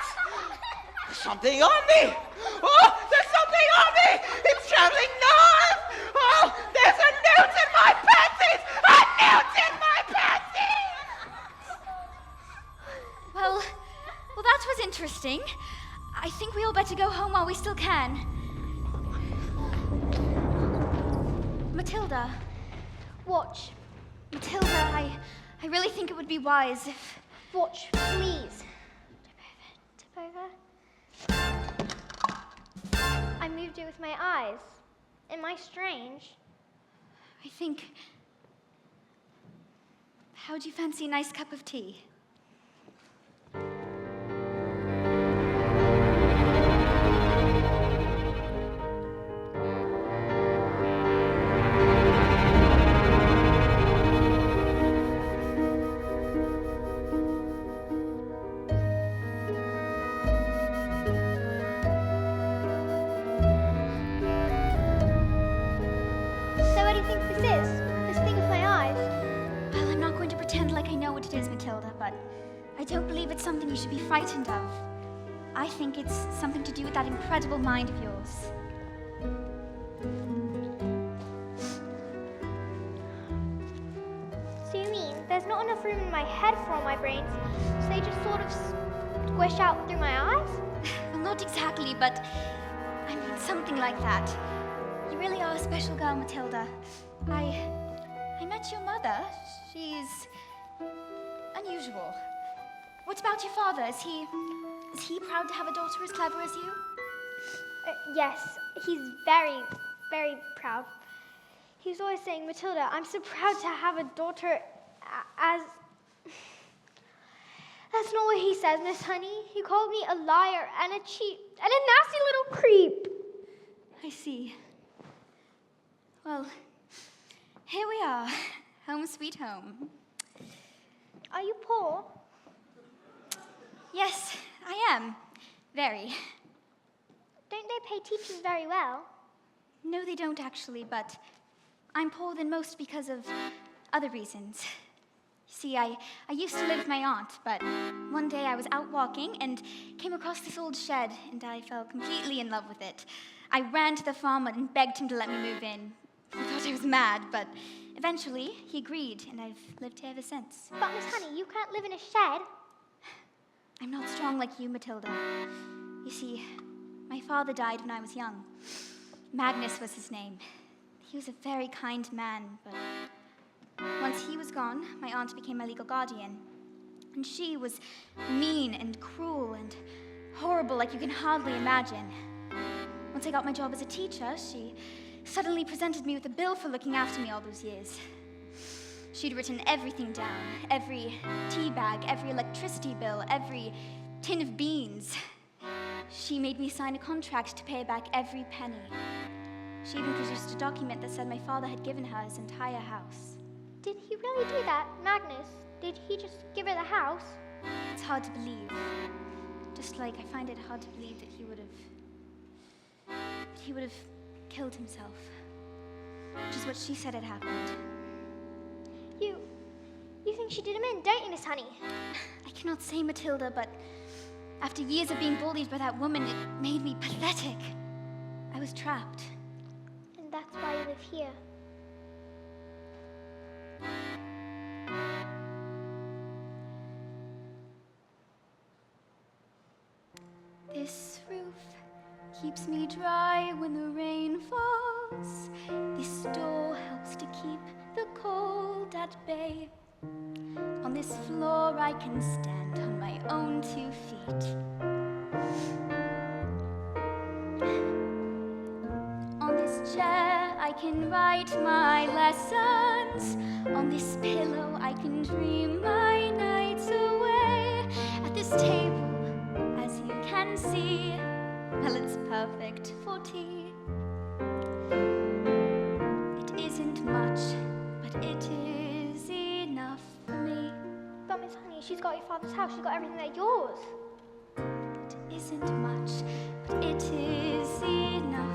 Something on me! Oh, there's something on me! It's traveling north! Oh, there's a newt in my panties! A newt in my panties! Well, that was interesting. I think we all better go home while we still can. Matilda. Watch. Matilda, I really think it would be wise if... Watch, please. Tip over. I moved it with my eyes. Am I strange? I think... How do you fancy a nice cup of tea? So what do you think this is? This thing with my eyes? Well, I'm not going to pretend like I know what it is, Matilda, but I don't believe it's something you should be frightened of. I think it's something to do with that incredible mind of yours. So you mean there's not enough room in my head for all my brains, so they just sort of squish out through my eyes? Well, not exactly, but I mean something like that. You really are a special girl, Matilda. I met your mother. She's unusual. What about your father? Is he proud to have a daughter as clever as you? Yes, he's very, very proud. He's always saying, Matilda, I'm so proud to have a daughter as... That's not what he says, Miss Honey. He called me a liar and a cheat and a nasty little creep. I see. Well, here we are. Home sweet home. Are you poor? Yes, I am. Very. Don't they pay teachers very well? No, they don't actually, but I'm poorer than most because of other reasons. You see, I used to live with my aunt, but one day I was out walking and came across this old shed, and I fell completely in love with it. I ran to the farmer and begged him to let me move in. He thought I was mad, but eventually he agreed, and I've lived here ever since. But Miss Honey, you can't live in a shed. I'm not strong like you, Matilda. You see, my father died when I was young. Magnus was his name. He was a very kind man, but once he was gone, my aunt became my legal guardian. And she was mean and cruel and horrible like you can hardly imagine. Once I got my job as a teacher, she suddenly presented me with a bill for looking after me all those years. She'd written everything down, every tea bag, every electricity bill, every tin of beans. She made me sign a contract to pay back every penny. She even produced a document that said my father had given her his entire house. Did he really do that, Magnus? Did he just give her the house? It's hard to believe. Just like I find it hard to believe that he would have killed himself. Which is what she said had happened. You think she did him in, don't you, Miss Honey? I cannot say, Matilda, but after years of being bullied by that woman, it made me pathetic. I was trapped. And that's why you live here. This roof keeps me dry when the rain falls. This door helps to keep the cold at bay. On this floor I can stand on my own 2 feet. On this chair I can write my lessons. On this pillow I can dream my nights away. At this table, as you can see, well, it's perfect for tea. It isn't much, but it is enough for me. But Miss Honey, she's got your father's house. She's got everything that's yours. It isn't much, but it is enough.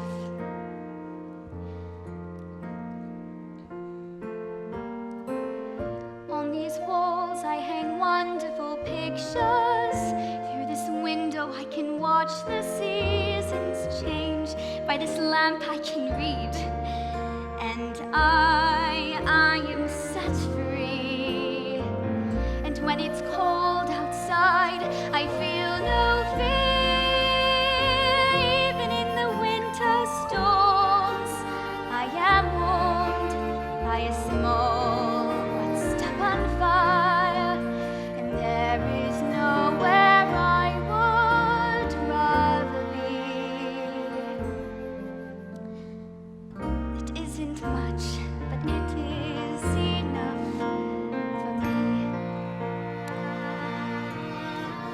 On these walls I hang wonderful pictures. Through this window I can watch the seasons change. By this lamp I can read. And I am set free. And when it's cold outside, I feel no fear. Even in the winter storms, I am warmed by a small but stubborn fire. And there is nowhere I would rather be. It isn't much, but it is enough for me.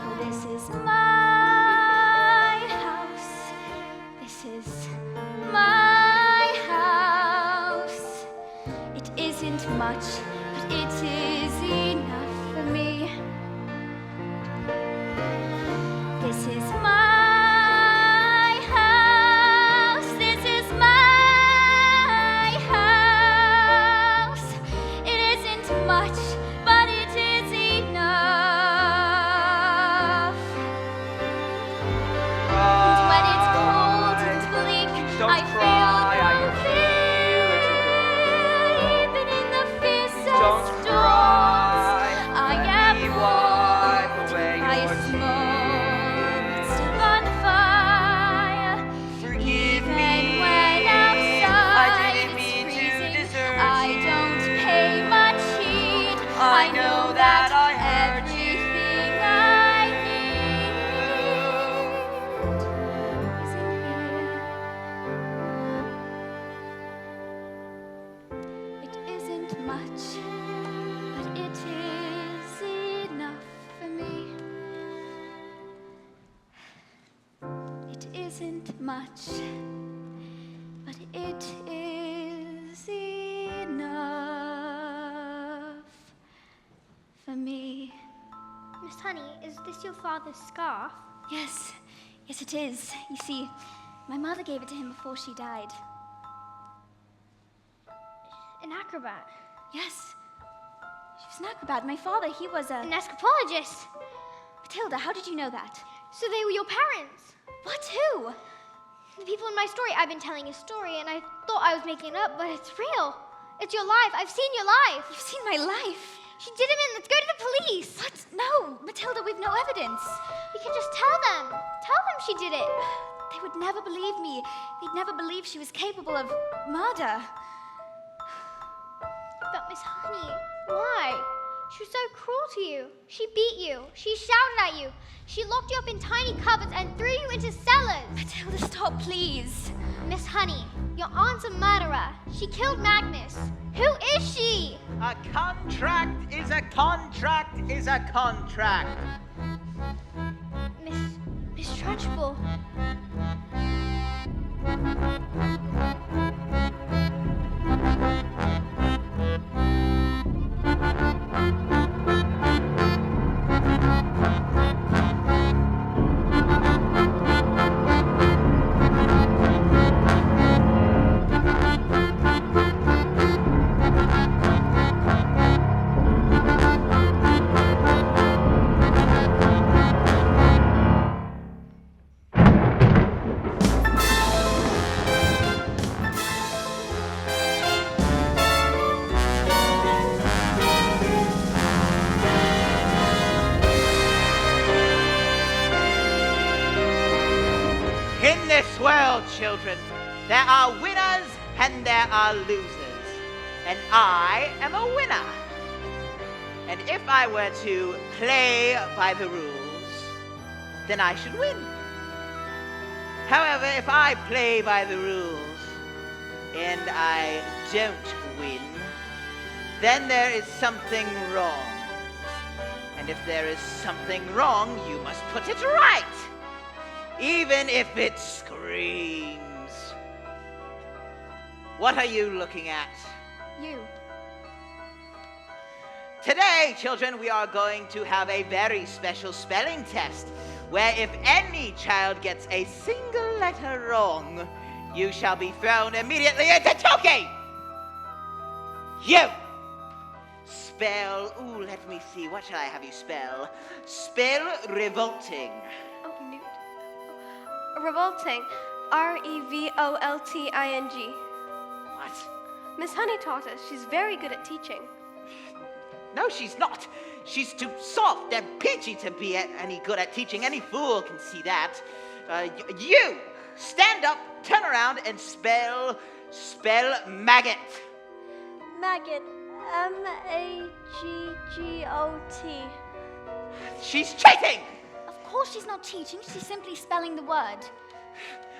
For this is my house. This is my house. It isn't much, but it is enough for me. This is my house. This is my house. It isn't much, but it is enough. And when it's cold and bleak, Don't I cry, I feel no can fear. Even in the fiercest Don't storms, cry. I Let am me wipe warmed away by a your small stubborn fire. Forgive Even me. when outside I didn't it's mean to freezing, desert I you. don't pay much heed. I know that I hurt you. everything I need is in here. It isn't much, but it is enough for me. It isn't much, but it is Honey, is this your father's scarf? Yes, it is. You see, my mother gave it to him before she died. An acrobat. Yes, she was an acrobat. My father, he was a... An escapologist. Matilda, how did you know that? So they were your parents. What? Who? The people in my story. I've been telling a story, and I thought I was making it up, but it's real. It's your life. I've seen your life. You've seen my life. She did it in. Let's go to the police. What? No, Matilda, we've no evidence. We can just tell them. Tell them she did it. They would never believe me. They'd never believe she was capable of murder. But Miss Honey, why? She was so cruel to you. She beat you. She shouted at you. She locked you up in tiny cupboards and threw you into cellars. Matilda, stop, please. Miss Honey, your aunt's a murderer. She killed Magnus. Who is she? A contract is a contract is a contract. Miss Trunchbull. In this world, children, there are winners and there are losers. And I am a winner. And if I were to play by the rules, then I should win. However, if I play by the rules and I don't win, then there is something wrong. And if there is something wrong, you must put it right. Even if it screams. What are you looking at? You. Today, children, we are going to have a very special spelling test, where if any child gets a single letter wrong, you shall be thrown immediately into choking. You. Spell, let me see, what shall I have you spell? Spell revolting. Oh, Newt. Revolting. Revolting. What? Miss Honey taught us. She's very good at teaching. No, she's not. She's too soft and peachy to be any good at teaching. Any fool can see that. You, stand up, turn around, and spell maggot. Maggot. Maggot. She's cheating! Of course she's not teaching. She's simply spelling the word.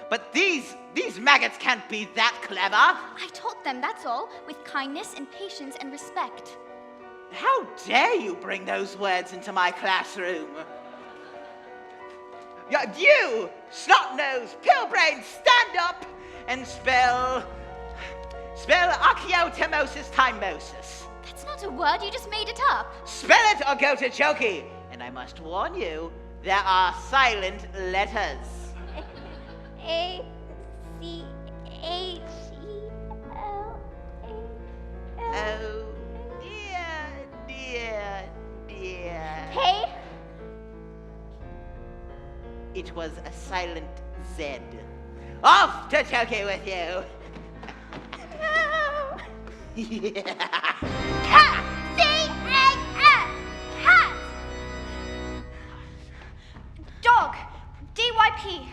But these maggots can't be that clever. I taught them, that's all, with kindness and patience and respect. How dare you bring those words into my classroom? You, snot-nosed, pill-brained, stand up and spell Archaeotomosis Thymosis. That's not a word, you just made it up. Spell it or go to chokey. And I must warn you, there are silent letters. Oh, dear. Hey? It was a silent Z. Off to chokey with you. No. Yeah. Cat! C-A-S! Cat! Dog! DYP!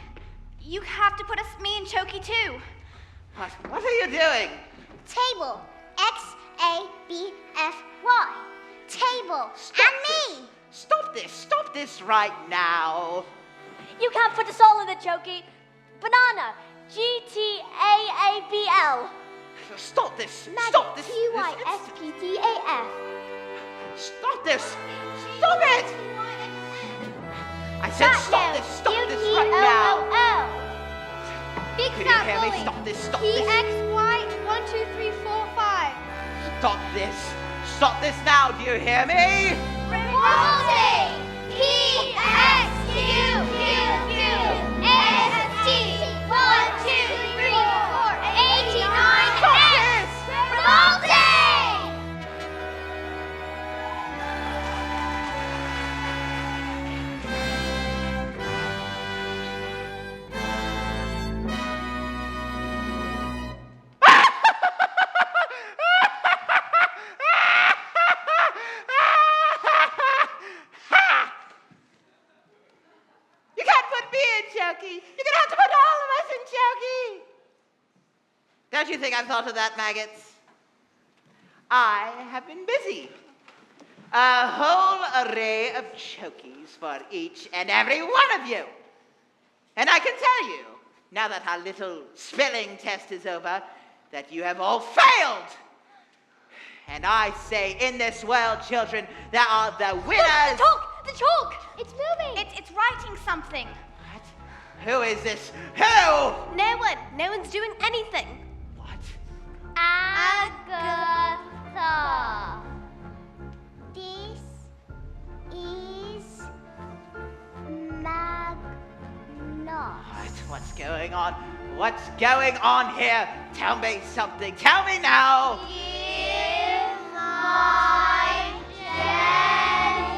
You have to put me in chokey too. What are you doing? Table. X-A-B-F-Y. Table. And me. Stop this right now. You can't put us all in the chokey. Banana. G-T-A-A-B-L. Stop this. T-Y-S-P-D-A-F. Stop this. Stop it. I said stop this right now. Big Can you fat hear me? bully. Stop this. P-X-Y 1, 2, 3, 4, 5. Stop this now. Do you hear me? Revolting! thought of that, maggots? I have been busy. A whole array of chokies for each and every one of you. And I can tell you, now that our little spelling test is over, that you have all failed. And I say, in this world, children, there are the winners. The chalk! It's moving! It's writing something. What? Who is this? Who? No one. No one's doing anything. What? Agatha. This is Magnos. What's going on? What's going on here? Tell me something. Tell me now. Give my Jenny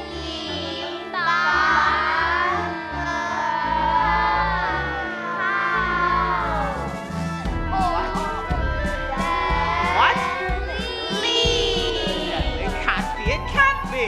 back What? Leave. It can't be. It can't be.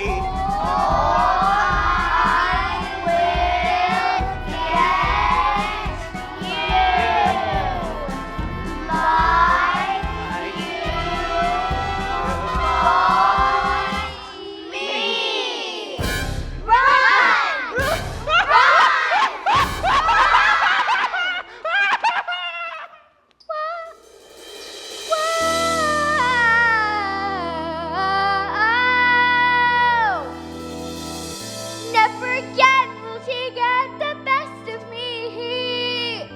Never again will she get the best of me.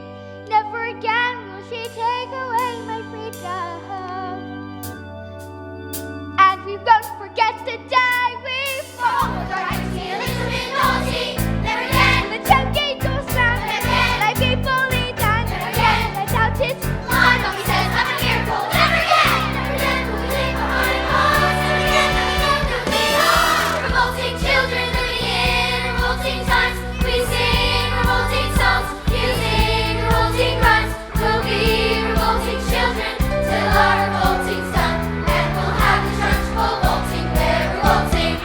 Never again will she take away my freedom. And we won't forget the day we fought. The choking door slammed. Like people eat and I doubt it. Revolting children living in revolting times. We sing revolting songs, using revolting rhymes. We'll be revolting children till our revolting's done, and we'll have the church revolting. We're revolting.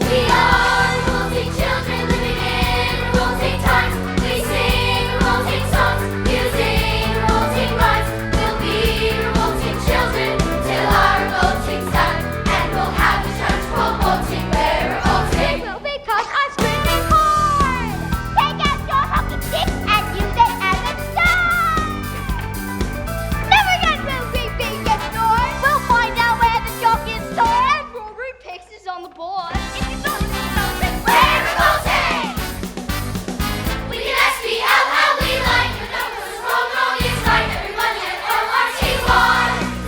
We are revolting children living in revolting times. We sing revolting songs, using revolting rhymes. We'll be revolting children till our revolting's done, and we'll have the church revolting. We're revolting. Will because I'm screaming hard. Take out your hockey stick and use it as a sword. Never again will we be ignored. We'll find out where the chalk is stored. Rory Pix is on the board. If you don't do something, We're revolting. We can SPL how we like. But no, what's wrong, wrong is right. Everyone at ORTY.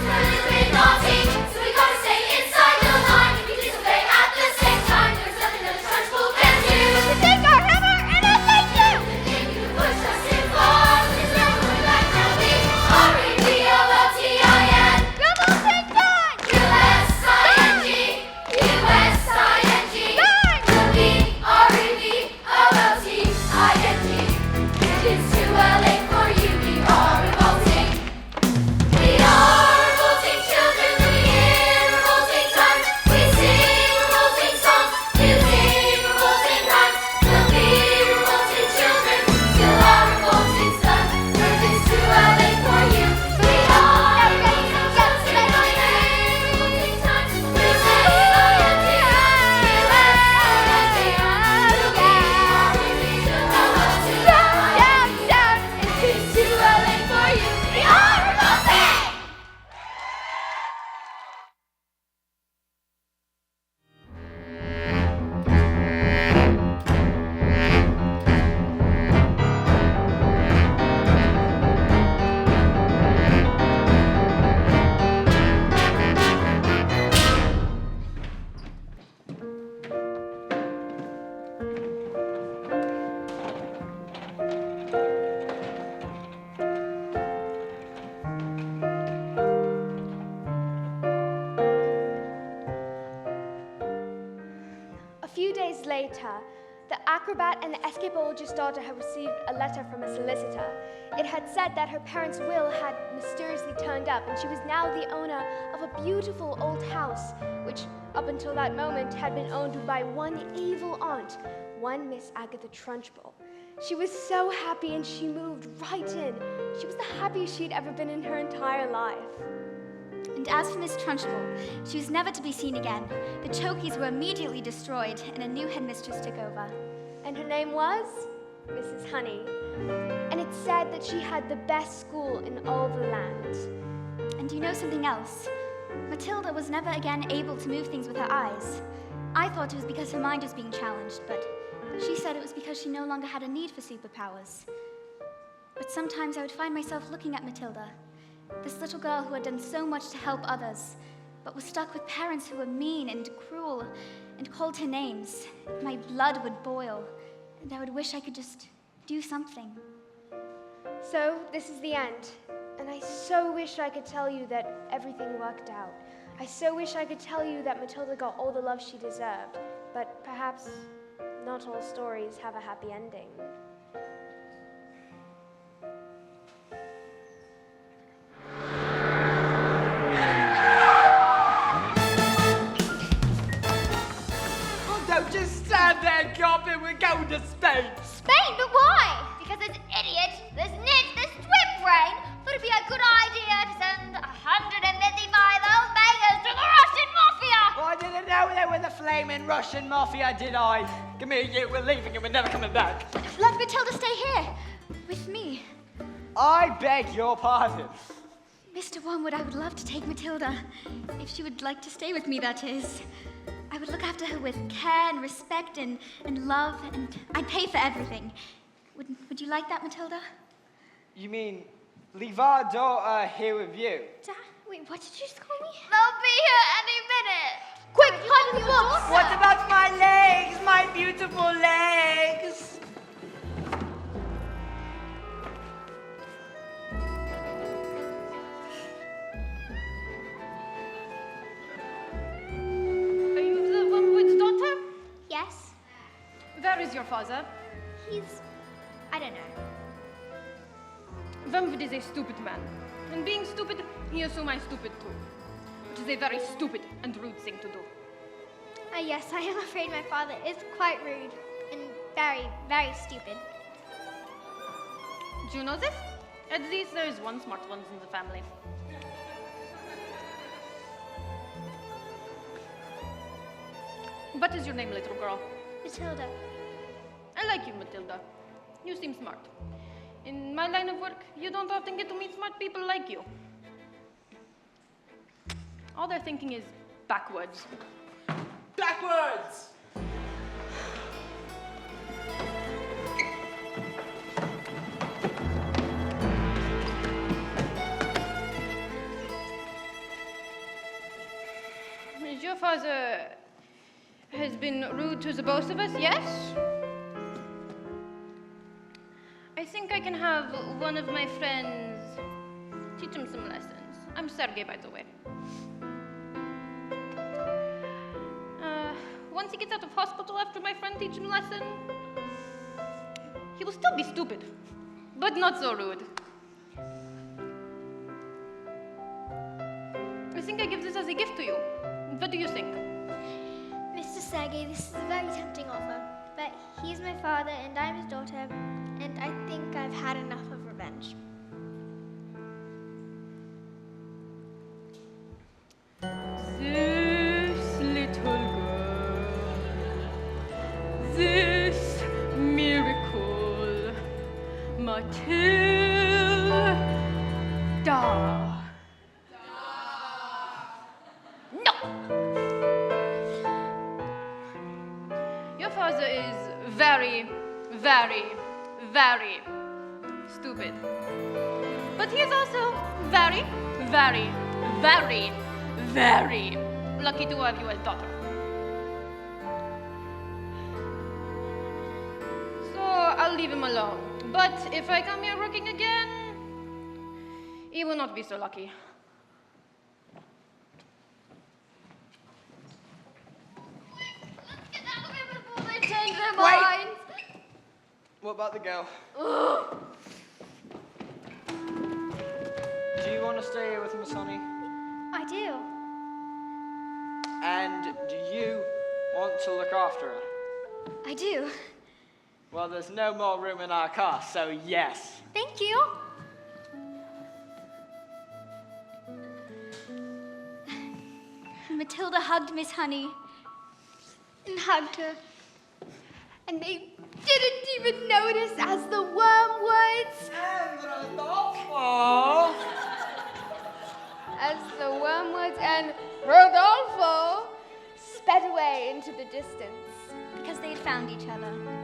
We've been naughty, so we gotta stay inside the line. If you disobey at the same time, there's nothing that the church will can do. Take our hammer and I'll take you. If you push us too far, there's no going back. Now we REVOLTIN. Revolting done. USING. USING. We'll be REVOLTING. It is too late for you. We are revolting. We are revolting children living in revolting times. We sing revolting songs, using revolting rhymes. We'll be revolting children till our revolting's done. It is too late for you. We are revolting children living in revolting times. We sing revolting It is too late for you. We are revolting. A few days later, the acrobat and the escapologist's daughter had received a letter from a solicitor. It had said that her parents' will had mysteriously turned up, and she was now the owner of a beautiful old house, which up until that moment had been owned by one evil aunt, one Miss Agatha Trunchbull. She was so happy and she moved right in. She was the happiest she'd ever been in her entire life. And as for Miss Trunchbull, she was never to be seen again. The Chokies were immediately destroyed, and a new headmistress took over. And her name was Mrs. Honey. And it's said that she had the best school in all the land. And do you know something else? Matilda was never again able to move things with her eyes. I thought it was because her mind was being challenged, but she said it was because she no longer had a need for superpowers. But sometimes I would find myself looking at Matilda, this little girl who had done so much to help others, but was stuck with parents who were mean and cruel and called her names. My blood would boil, and I would wish I could just do something. So this is the end. And I so wish I could tell you that everything worked out. I so wish I could tell you that Matilda got all the love she deserved. But perhaps not all stories have a happy ending. Oh, don't just stand there, Goblin. We're going to Spain. Spain, but why? Because there's idiots, there's nits, there's twin brain. Thought it'd be a good idea to send 155-old beggars to the Russian mafia. Well, I didn't know they were the flaming Russian mafia, did I? Come here, you. We're leaving and we're never coming back. Let Matilda stay here, with me. I beg your pardon. Mr. Wormwood, I would love to take Matilda. If she would like to stay with me, that is. I would look after her with care and respect and love, and I'd pay for everything. Would you like that, Matilda? You mean leave our daughter here with you? Wait, what did you just call me? They'll be here any minute. Quick, hide in the books! What about my legs, my beautiful legs? Are you the Wormwood's daughter? Yes, Where is your father? I don't know. Wormwood is a stupid man. And being stupid, he assumes I'm stupid too. Which is a very stupid and rude thing to do. Yes, I am afraid my father is quite rude and very, very stupid. Do you know this? At least there is one smart one in the family. What is your name, little girl? Matilda. I like you, Matilda. You seem smart. In my line of work, you don't often get to meet smart people like you. All they're thinking is backwards. Backwards! Your father has been rude to the both of us, yes? I think I can have one of my friends teach him some lessons. I'm Sergey, by the way. Once he gets out of hospital after my friend teaches him a lesson, he will still be stupid, but not so rude. I think I give this as a gift to you. What do you think? Mr. Sergey, this is a very tempting offer, but he's my father and I'm his daughter, and I think I've had enough of revenge. This little girl, this miracle, Matilda. No! Your father is very, very, very stupid. But he is also very, very, very, very lucky to have you as daughter. So I'll leave him alone. But if I come here working again, he will not be so lucky. Let's get out of here before they change their Wait. minds. What about the girl? Do you want to stay here with Miss Honey? I do. And do you want to look after her? I do. Well, there's no more room in our car, so yes. Thank you. Matilda hugged Miss Honey. And hugged her. And they didn't even notice as the wormwoods. As the wormwoods and Rodolfo sped away into the distance. Because they had found each other.